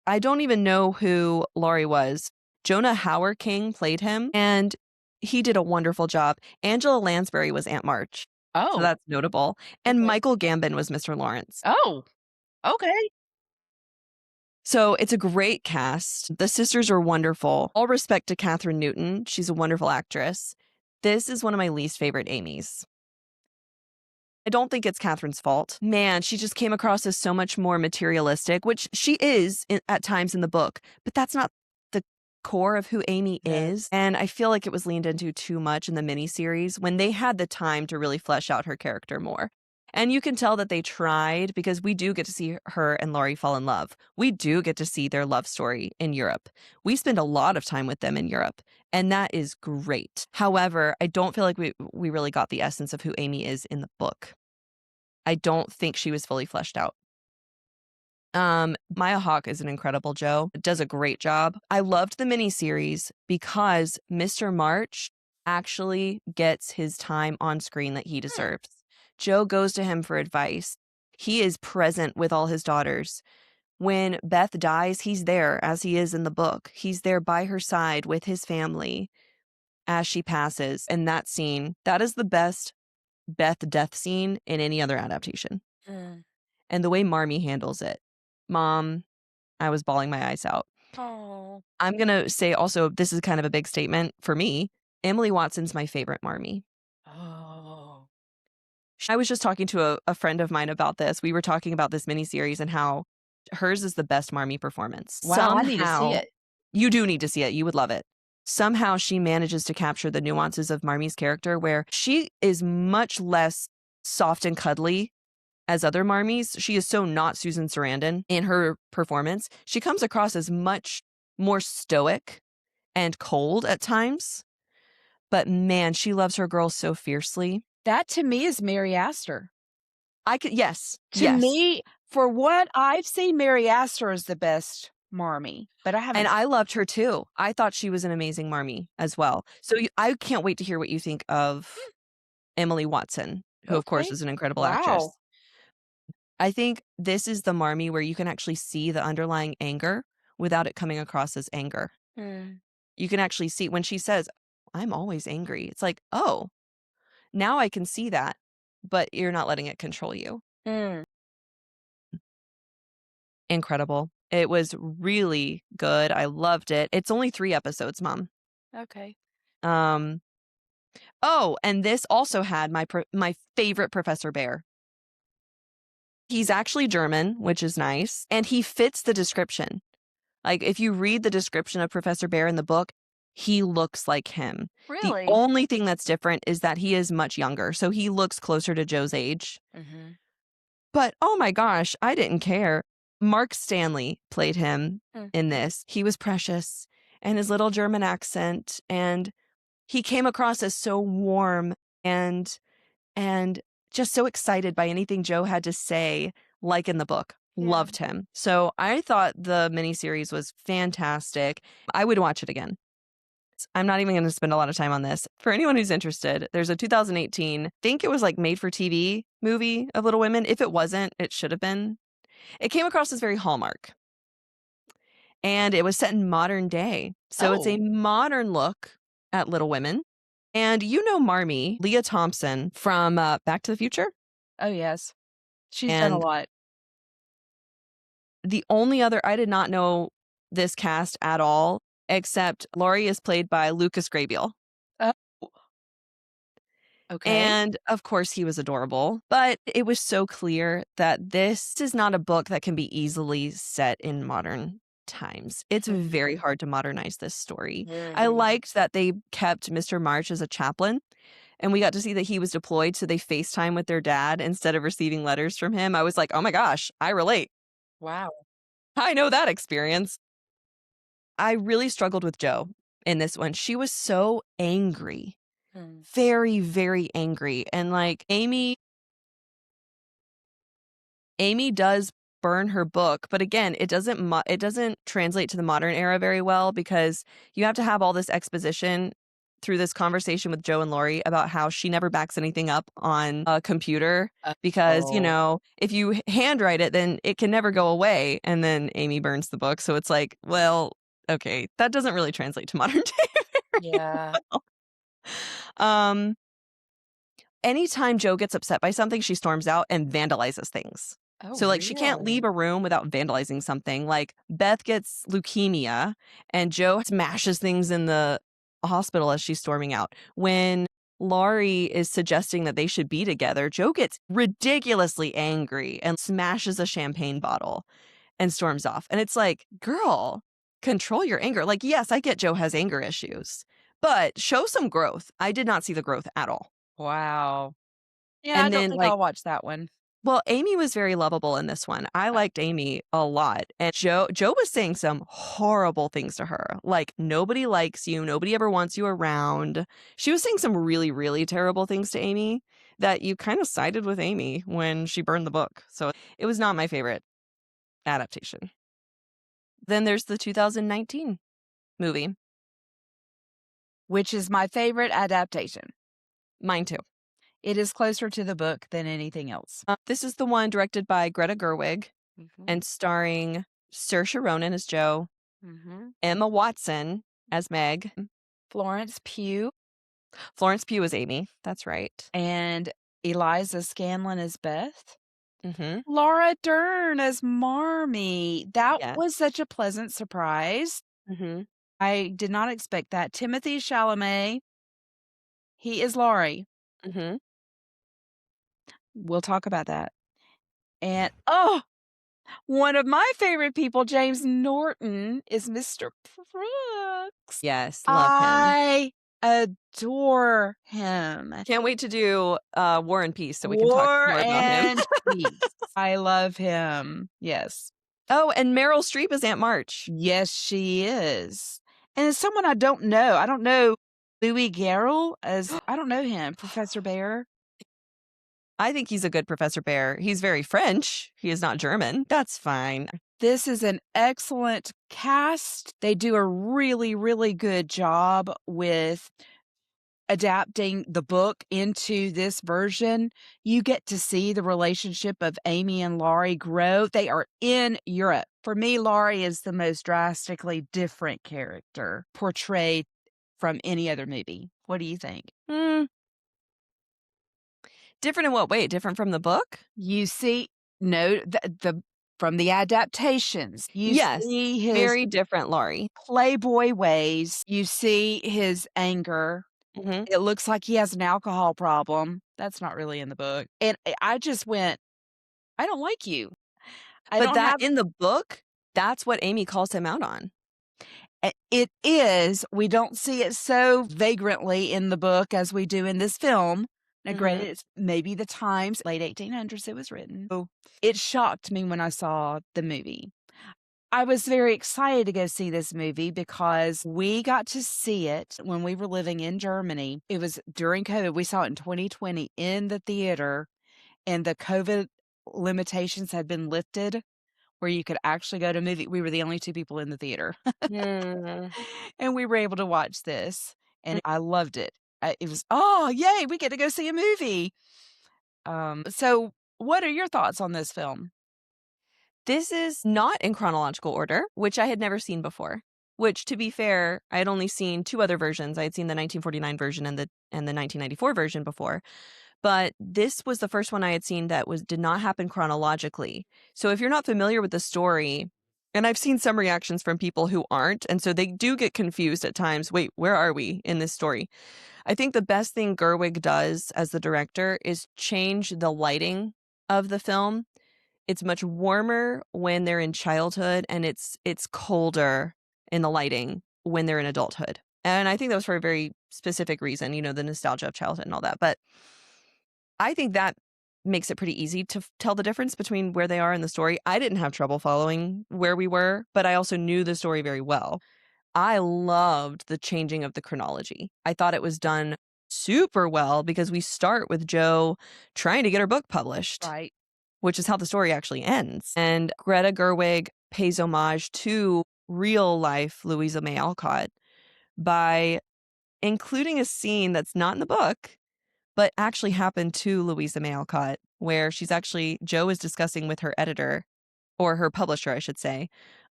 I don't even know who Laurie was. Jonah Hauer King played him, and he did a wonderful job. Angela Lansbury was Aunt March, so Oh, that's notable. And okay. Michael Gambon was Mr. Lawrence. Oh, okay. So it's a great cast. The sisters are wonderful. All respect to Catherine Newton. She's a wonderful actress. This is one of my least favorite Amy's. I don't think it's Catherine's fault. Man, she just came across as so much more materialistic, which she is at times in the book, but that's not the core of who Amy No. is. And I feel like it was leaned into too much in the miniseries when they had the time to really flesh out her character more. And you can tell that they tried because we do get to see her and Laurie fall in love. We do get to see their love story in Europe. We spend a lot of time with them in Europe, and that is great. However, I don't feel like we really got the essence of who Amy is in the book. I don't think she was fully fleshed out. Maya Hawke is an incredible Joe. Does a great job. I loved the miniseries because Mr. March actually gets his time on screen that he Hmm. deserves. Joe goes to him for advice. He is present with all his daughters. When Beth dies, he's there as he is in the book. He's there by her side with his family as she passes. And that scene, that is the best Beth death scene in any other adaptation. Mm. And the way Marmee handles it. Mom, I was bawling my eyes out. Oh. I'm going to say also, this is kind of a big statement for me. Emily Watson's my favorite Marmee. Oh. I was just talking to a friend of mine about this. We were talking about this miniseries and how hers is the best Marmee performance. Wow, I need to see Somehow, it. you do need to see it. You would love it. Somehow she manages to capture the nuances of Marmee's character where she is much less soft and cuddly as other Marmies. She is so not Susan Sarandon in her performance. She comes across as much more stoic and cold at times. But man, she loves her girls so fiercely. That to me is Mary Astor. I could, yes, To yes. me, for what I've seen, Mary Astor is the best Marmee, but I And haven't. I loved her too. I thought she was an amazing Marmee as well. So I can't wait to hear what you think of Emily Watson, who of course Okay. is an incredible Wow. actress. I think this is the Marmee where you can actually see the underlying anger without it coming across as anger. Mm. You can actually see when she says, "I'm always angry." It's like, "Oh, now I can see that, but you're not letting it control you." Mm. Incredible. It was really good. I loved it. It's only 3 episodes, Mom. Okay. Um, oh, and this also had my favorite Professor Bear. He's actually German, which is nice, and he fits the description. Like, if you read the description of Professor Bear in the book, he looks like him. The Really? only thing that's different is that he is much younger, so he looks closer to Joe's age. Mhm. But, oh my gosh, I didn't care. Mark Stanley played him Mm. in this. He was precious, and his little German accent, and he came across as so warm and and just so excited by anything Joe had to say, like in the book. Yeah. Loved him. So I thought the miniseries was fantastic. I would watch it again. I'm not even going to spend a lot of time on this. For anyone who's interested, there's a 2018, I think it was like made for TV movie of Little Women. If it wasn't, it should have been. It came across as very Hallmark and it was set in modern day. So it's a Oh. modern look at Little Women. And you know Marmee, Leah Thompson from Back to the Future? Oh, yes. She's done a And lot. the only other I did not know this cast at all, except Laurie is played by Lucas Grabeel. Oh, okay. And of course, he was adorable, but it was so clear that this is not a book that can be easily set in modern times. It's Mhm. very hard to modernize this story. I Mhm. liked that they kept Mr. March as a chaplain and we got to see that he was deployed. So they FaceTime with their dad instead of receiving letters from him. I was like, oh my gosh, I relate. Wow. I know that experience. I really struggled with Jo in this one. She was so angry, Mm. very, very angry. And like Amy does burn her book, but again, it doesn't translate to the modern era very well because you have to have all this exposition through this conversation with Joe and Laurie about how she never backs anything up on a computer because, Oh. if you handwrite it, then it can never go away. And then Amy burns the book. So it's like, well, okay, that doesn't really translate to modern day very Yeah. well. Um, Anytime Jo gets upset by something, she storms out and vandalizes things. Oh, So, like, she can't leave really? a room without vandalizing something. Like, Beth gets leukemia, and Jo smashes things in the hospital as she's storming out. When Laurie is suggesting that they should be together, Jo gets ridiculously angry and smashes a champagne bottle and storms off. And it's like, girl, control your anger. Like, yes, I get Jo has anger issues, but show some growth. I did not see the growth at all. Wow. Yeah, I And don't then, think like, I'll watch that one. well, Amy was very lovable in this one. I Uh, liked Amy a lot. And Jo was saying some horrible things to her. Like, nobody likes you, nobody ever wants you around. She was saying some really, really terrible things to Amy that you kind of sided with Amy when she burned the book. So it was not my favorite. adaptation. Then there's the 2019 movie. Which is my favorite adaptation. Mine too. It is closer to the book than anything else. This is the one directed by Greta Gerwig Mhm. and starring Saoirse Ronan as Jo, Mhm. Emma Watson as Meg, Florence Pugh Florence Pugh as Amy. That's right. and Eliza Scanlon as Beth. Mm-hmm. Laura Dern as Marmee. That Yeah. was such a pleasant surprise. Mm-hmm. I did not expect that. Timothy Chalamet, he is Laurie. Mm-hmm. We'll talk about that. And one of my favorite people, James Norton, is Mr. Brooks. Yes, love him. I adore him. Can't wait to do War and Peace so we can talk War more about him. and Peace. I love him. Yes. Oh, and Meryl Streep is Aunt March. Yes, she is. And it's someone I don't know. I don't know Louis Garrel as I don't know him, Professor Bear. I think he's a good Professor Bear. He's very French. He is not German. That's fine. This is an excellent cast. They do a really, really good job with adapting the book into this version. You get to see the relationship of Amy and Laurie grow. They are in Europe. For me, Laurie is the most drastically different character portrayed from any other movie. What do you think? Hmm. Different in what way? Different from the book? You see, no, the from the adaptations, you Yes. see his Very different Laurie. playboy ways. You see his anger. Mm-hmm. It looks like he has an alcohol problem. That's not really in the book. And I just went, I don't like you. I But don't that have in the book, that's what Amy calls him out on. it is. We don't see it so vagrantly in the book as we do in this film. Now, granted, it's maybe the times, late 1800s it was written. So it shocked me when I saw the movie. I was very excited to go see this movie because we got to see it when we were living in Germany. It was during COVID. We saw it in 2020 in the theater, and the COVID limitations had been lifted where you could actually go to movie. We were the only two people in the theater, Mm. and we were able to watch this, and I loved it. It was, yay, we get to go see a movie. So what are your thoughts on this film? This is not in chronological order, which I had never seen before. Which, to be fair, I had only seen two other versions. I had seen the 1949 version and the 1994 version before. But this was the first one I had seen that did not happen chronologically. So if you're not familiar with the story, and I've seen some reactions from people who aren't, and so they do get confused at times. Wait, where are we in this story? I think the best thing Gerwig does as the director is change the lighting of the film. It's much warmer when they're in childhood, and it's colder in the lighting when they're in adulthood. And I think that was for a very specific reason, the nostalgia of childhood and all that. But I think that makes it pretty easy to tell the difference between where they are in the story. I didn't have trouble following where we were, but I also knew the story very well. I loved the changing of the chronology. I thought it was done super well because we start with Jo trying to get her book published, Right. which is how the story actually ends. And Greta Gerwig pays homage to real life Louisa May Alcott by including a scene that's not in the book, but actually happened to Louisa May Alcott, where Jo is discussing with her editor, or her publisher, I should say,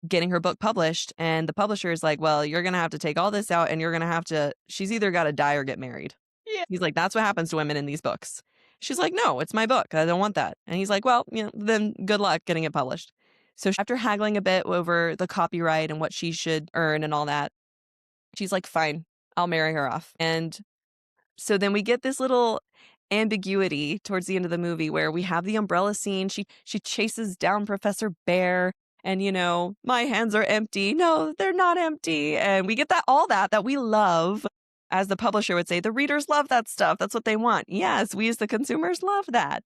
getting her book published. And the publisher is like, well, you're going to have to take all this out and she's either got to die or get married. Yeah. He's like, that's what happens to women in these books. She's like, no, it's my book. I don't want that. And he's like, well, then good luck getting it published. So after haggling a bit over the copyright and what she should earn and all that, she's like, fine, I'll marry her off. And so then we get this little ambiguity towards the end of the movie where we have the umbrella scene. She chases down Professor Bear and my hands are empty. No, they're not empty. And we get all that we love. As the publisher would say, the readers love that stuff. That's what they want. Yes, we as the consumers love that.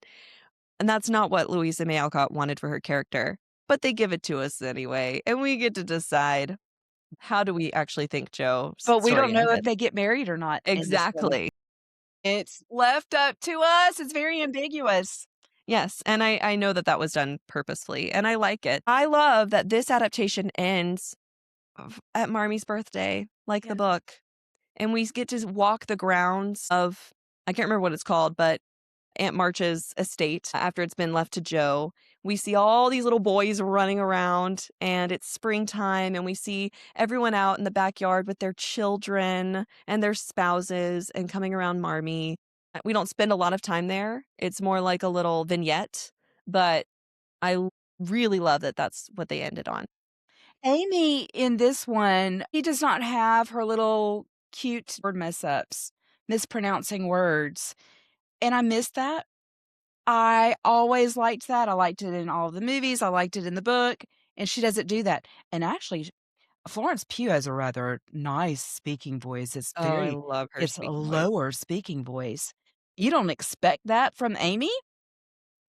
And that's not what Louisa May Alcott wanted for her character. But they give it to us anyway. And we get to decide, how do we actually think Joe's But we story don't know if ended? they get married or not in this film. Exactly. It's left up to us. It's very ambiguous. Yes, and I know that that was done purposefully, and I like it. I love that this adaptation ends at Marmy's birthday, like the Yeah. book, and we get to walk the grounds of I can't remember what it's called, but Aunt March's estate after it's been left to Joe. We see all these little boys running around, and it's springtime, and we see everyone out in the backyard with their children and their spouses and coming around Marmee. We don't spend a lot of time there. It's more like a little vignette, but really love that that's what they ended on. Amy in this one, he does not have her little cute word mess ups, mispronouncing words, and I miss that. I always liked that. I liked it in all the movies. I liked it in the book, and she doesn't do that. And actually, Florence Pugh has a rather nice speaking voice. Oh, I love her It's a speaking voice. lower speaking voice. You don't expect that from Amy,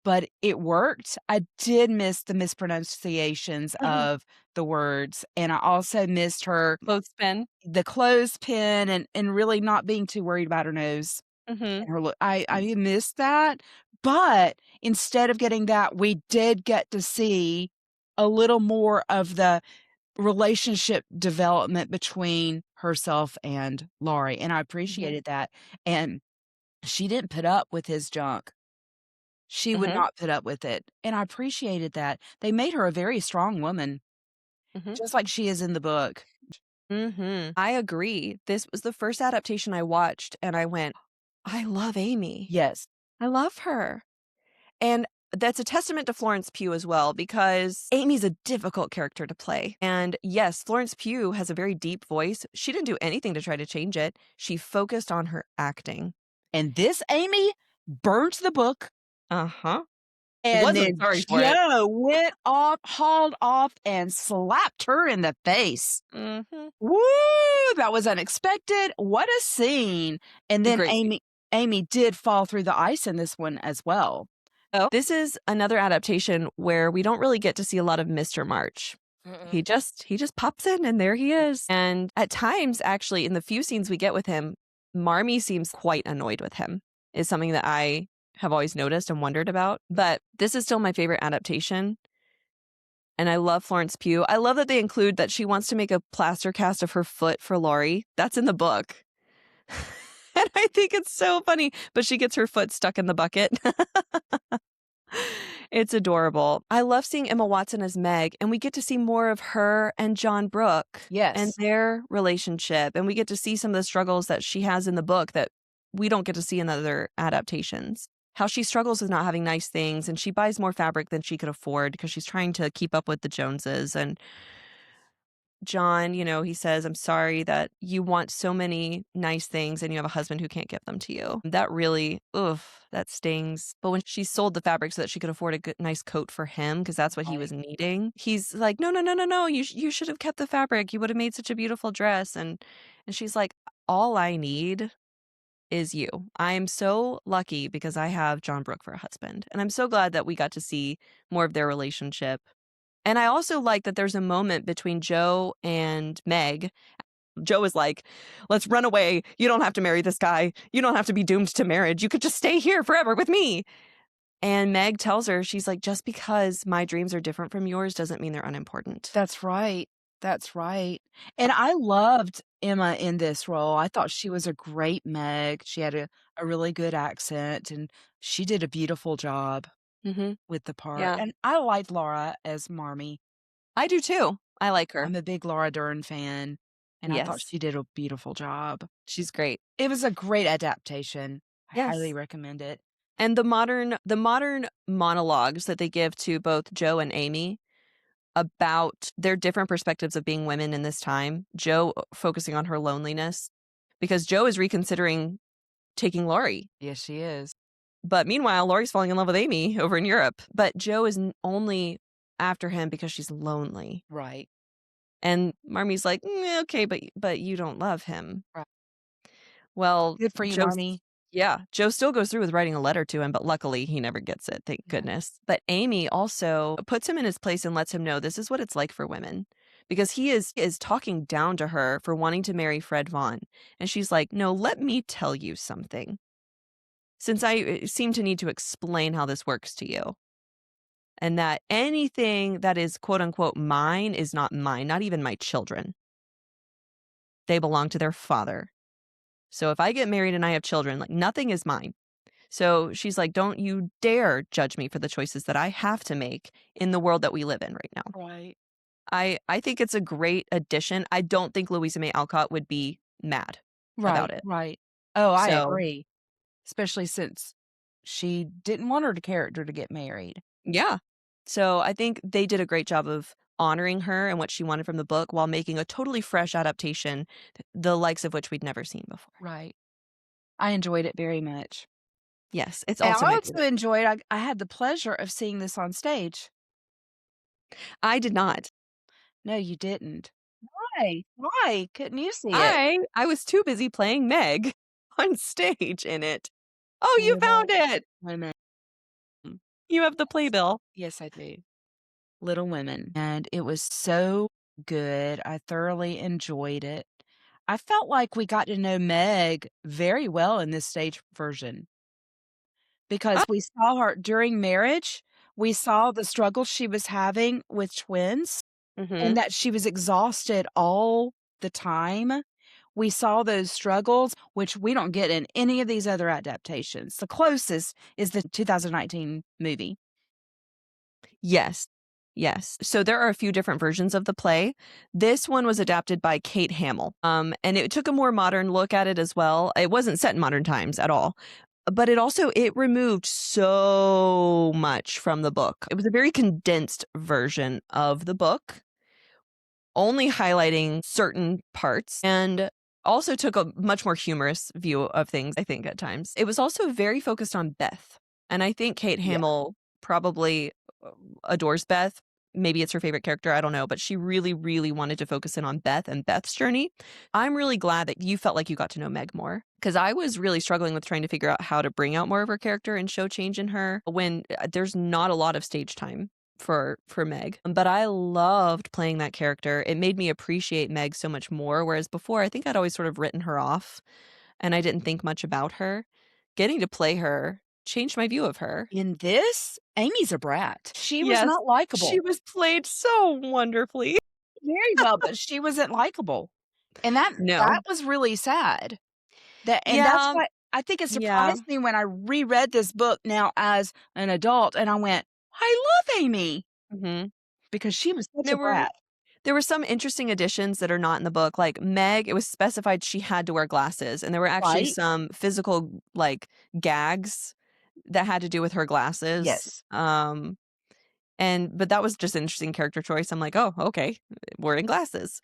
but it worked. I did miss the mispronunciations Mhm. of the words, and I also missed her Clothespin. the clothespin and really not being too worried about her nose Mhm. and her look. I missed that, but instead of getting that, we did get to see a little more of the relationship development between herself and Laurie, and I Mhm. appreciated that, and she didn't put up with his junk. She would Mhm. not put up with it, and I appreciated that. They made her a very strong woman, Mhm. just like she is in the book. Mhm. I agree. This was the first adaptation I watched, and I went, "I love Amy. Yes, I love her." And that's a testament to Florence Pugh as well, because Amy's a difficult character to play. And yes, Florence Pugh has a very deep voice. She didn't do anything to try to change it. She focused on her acting. and this Amy burnt the book, Uh-huh. and Wasn't then sorry for it. Joe went off, hauled off, and slapped her in the face. Mhm. Woo! That was unexpected. What a scene. And then Great scene. Amy did fall through the ice in this one as well. Oh, this is another adaptation where we don't really get to see a lot of Mr. March. Mm-mm. He just pops in and there he is. And at times, actually, in the few scenes we get with him, Marmee seems quite annoyed with him, is something that I have always noticed and wondered about. But this is still my favorite adaptation. And I love Florence Pugh. I love that they include that she wants to make a plaster cast of her foot for Laurie. That's in the book. And I think it's so funny, but she gets her foot stuck in the bucket. It's adorable. I love seeing Emma Watson as Meg, and we get to see more of her and John Brooke and Yes. their relationship, and we get to see some of the struggles that she has in the book that we don't get to see in other adaptations. How she struggles with not having nice things, and she buys more fabric than she could afford because she's trying to keep up with the Joneses, and John, he says, "I'm sorry that you want so many nice things and you have a husband who can't give them to you." That really, oof, that stings. But when she sold the fabric so that she could afford a good, nice coat for him, because that's what he was Right. needing, he's like, "No, no, no, no, no. You should have kept the fabric. You would have made such a beautiful dress." And she's like, "All I need is you. I am so lucky because I have John Brooke for a husband." And I'm so glad that we got to see more of their relationship. And I also like that there's a moment between Joe and Meg. Joe is like, "Let's run away. You don't have to marry this guy. You don't have to be doomed to marriage. You could just stay here forever with me." And Meg tells her, she's like, "Just because my dreams are different from yours doesn't mean they're unimportant." That's right. That's right. And I loved Emma in this role. I thought she was a great Meg. She had a really good accent and she did a beautiful job Mhm. with the part. Yeah. And I liked Laura as Marmee. I do too. I like her. I'm a big Laura Dern fan, and I thought Yes. she did a beautiful job. She's great. It was a great adaptation. I highly Yes. recommend it. And the modern monologues that they give to both Joe and Amy about their different perspectives of being women in this time. Joe focusing on her loneliness because Joe is reconsidering taking Laurie. Yes, she is. But meanwhile, Laurie's falling in love with Amy over in Europe. But Joe is only after him because she's lonely. Right. And Marmy's like, okay, but you don't love him." Right. Well, Good for you, Marmee. yeah, Joe still goes through with writing a letter to him, but luckily he never gets it, thank Yeah. goodness. But Amy also puts him in his place and lets him know this is what it's like for women. Because he is talking down to her for wanting to marry Fred Vaughn. And she's like, "No, let me tell you something. since I seem to need to explain how this works to you, and that anything that is quote unquote mine is not mine, not even my children. They belong to their father. So if I get married and I have children, like nothing is mine. So she's like, don't you dare judge me for the choices that I have to make in the world that we live in right now. Right. I think it's a great addition. I don't think Louisa May Alcott would be mad about Right, it. right. Oh, I So, agree, especially since she didn't want her character to get married. yeah. So I think they did a great job of honoring her and what she wanted from the book while making a totally fresh adaptation, the likes of which we'd never seen before. Right. I enjoyed it very much. Yes, it's And also I my also favorite. enjoyed I had the pleasure of seeing this on stage. I did not. No, you didn't. Why? Why couldn't you see it? I was too busy playing Meg on stage in it. Oh, you found Little it. Women. You have the playbill. Yes, I do. Little Women, and it was so good. I thoroughly enjoyed it. I felt like we got to know Meg very well in this stage version Oh, because we saw her during marriage. We saw the struggle she was having with twins and mhm. that she was exhausted all the time. We saw those struggles, which we don't get in any of these other adaptations. The closest is the 2019 movie. Yes. Yes. So there are a few different versions of the play. This one was adapted by Kate Hamill. And it took a more modern look at it as well. It wasn't set in modern times at all. But it removed so much from the book. It was a very condensed version of the book, only highlighting certain parts, and also took a much more humorous view of things, I think, at times. It was also very focused on Beth. And I think Kate Yeah. Hamill probably adores Beth. Maybe it's her favorite character, I don't know, but she really, really wanted to focus in on Beth and Beth's journey. I'm really glad that you felt like you got to know Meg more because I was really struggling with trying to figure out how to bring out more of her character and show change in her when there's not a lot of stage time for Meg. But I loved playing that character. It made me appreciate Meg so much more, whereas before I think I'd always sort of written her off and I didn't think much about her. Getting to play her changed my view of her. In this, Amy's a brat. She was Yes, not she likable. was played so wonderfully. Very well, but she wasn't likable, and that No. was really sad. That's Yeah, why I think it yeah, surprised me when I reread this book now as an adult, and I went, "I love Amy," mhm. because she was such a There were brat, there were some interesting additions that are not in the book, like Meg, it was specified she had to wear glasses, and there were actually right? some physical, like, gags that had to do with her glasses, Yes. but that was just an interesting character choice. I'm like, "Oh, okay, wearing glasses."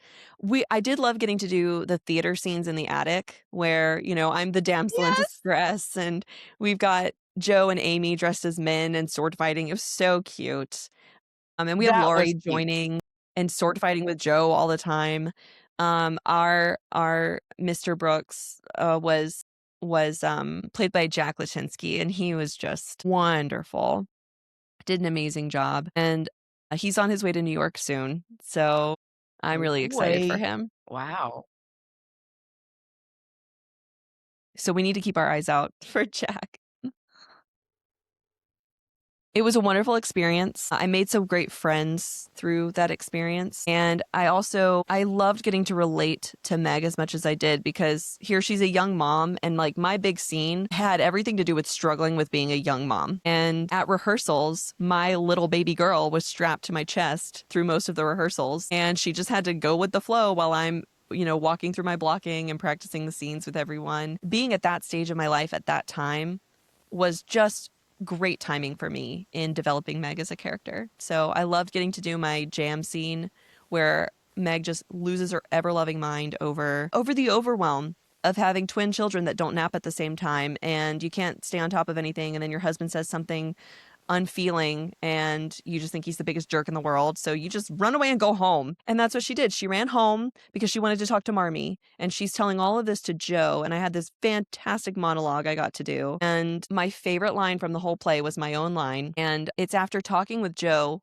I did love getting to do the theater scenes in the attic where, I'm the damsel in Yes. distress, and we've got Joe and Amy dressed as men and sword fighting. It was so cute. And we have That Laurie was cute. joining and sword fighting with Joe all the time. Our Mr. Brooks, was played by Jack Latinsky, and he was just wonderful. Did an amazing job, and, he's on his way to New York soon, so I'm Oh, really excited for boy. him. Wow. So we need to keep our eyes out for Jack. It was a wonderful experience. I made some great friends through that experience, and I loved getting to relate to Meg as much as I did because here she's a young mom, and, like, my big scene had everything to do with struggling with being a young mom, and at rehearsals, my little baby girl was strapped to my chest through most of the rehearsals, and she just had to go with the flow while I'm walking through my blocking and practicing the scenes with everyone. Being at that stage of my life at that time was just great timing for me in developing Meg as a character. So I loved getting to do my jam scene where Meg just loses her ever-loving mind over the overwhelm of having twin children that don't nap at the same time and you can't stay on top of anything and then your husband says something unfeeling and you just think he's the biggest jerk in the world. So you just run away and go home. And that's what she did. She ran home because she wanted to talk to Marmee. And she's telling all of this to Joe. And I had this fantastic monologue I got to do. And my favorite line from the whole play was my own line. And it's after talking with Joe,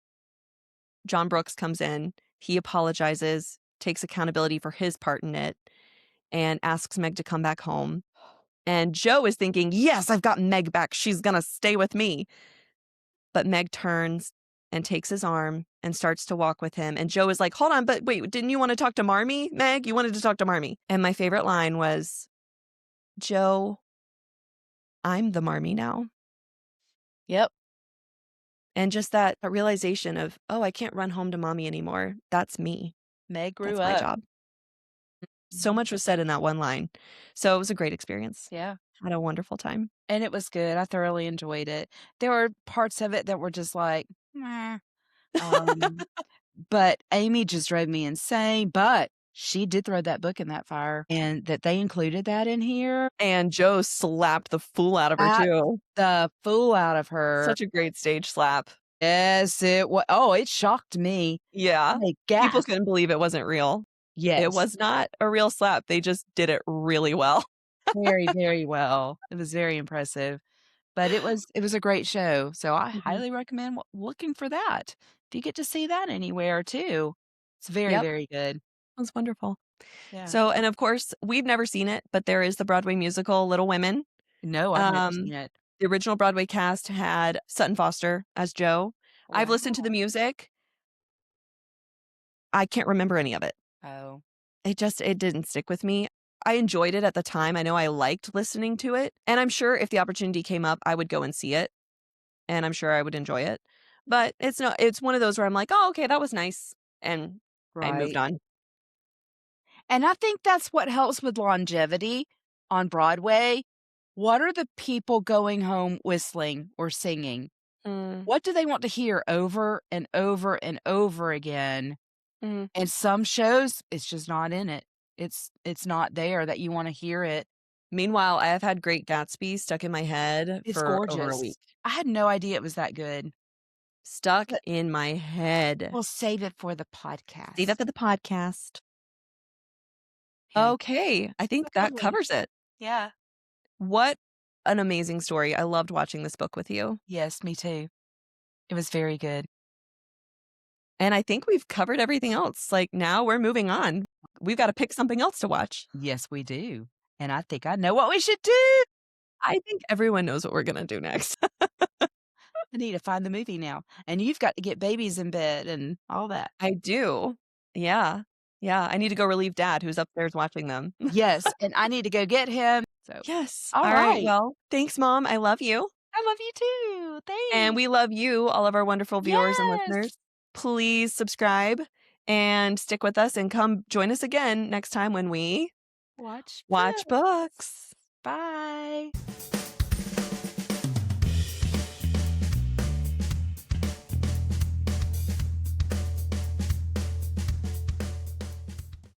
John Brooks comes in. He apologizes, takes accountability for his part in it, and asks Meg to come back home. And Joe is thinking, yes, I've got Meg back. She's going to stay with me. But Meg turns and takes his arm and starts to walk with him. And Joe is like, hold on, but wait, didn't you want to talk to Marmee, Meg? You wanted to talk to Marmee. And my favorite line was, Joe, I'm the Marmee now. Yep. And just that realization of, oh, I can't run home to mommy anymore. That's me. Meg grew That's my up. job. So much was said in that one line. So it was a great experience. Yeah. Had a wonderful time. And it was good. I thoroughly enjoyed it. There were parts of it that were just like, meh. But Amy just drove me insane. But she did throw that book in that fire, and that they included that in here. And Joe slapped the fool out of her Slapped too. the fool out of her. Such a great stage slap. Yes, it was. Oh, it shocked me. Yeah. I People gasped. couldn't believe it wasn't real. Yes. It was not a real slap. They just did it really well. Very, very well. It was very impressive. But it was a great show, so I Mhm. highly recommend looking for that. If you get to see that anywhere too. It's very, Yep. very good. It was wonderful. Yeah. So, and of course, we've never seen it, but there is the Broadway musical Little Women. No, I've never seen it. The original Broadway cast had Sutton Foster as Joe. I've listened to the Wow. music. I can't remember any of it. Oh. It didn't stick with me. I enjoyed it at the time. I know I liked listening to it, and I'm sure if the opportunity came up, I would go and see it, and I'm sure I would enjoy it. But it's one of those where I'm like, "Oh, okay, that was nice," and I moved Right. on. And I think that's what helps with longevity on Broadway. What are the people going home whistling or singing? Mm, What do they want to hear over and over and over again? mhm. And some shows, it's just not in it. It's not there that you wanna hear it. Meanwhile, I have had Great Gatsby stuck in my head It's for over a gorgeous. week. I had no idea it was that good. Stuck But in my head. we'll save it for the Save that podcast. for the podcast. Okay. Okay, I think that Lovely. covers it. Yeah. What an amazing story. I loved watching this book with you. Yes, me too. It was very good. And I think we've covered everything else. Like, now we're moving on. We've gotta pick something else to watch. Yes, we do. And I think I know what we should do. I think everyone knows what we're gonna do next. I need to find the movie now. And you've got to get babies in bed and all that. I do. Yeah. Yeah, I need to go relieve dad who's upstairs watching them. Yes, and I need to go get him. So, Yes. all All right, right. well, thanks, Mom. I love you. I love you too. And Thanks. we love you, all of our wonderful viewers and Yes. listeners. Please subscribe and stick with us and come join us again next time when we Watch watch books. books. Bye.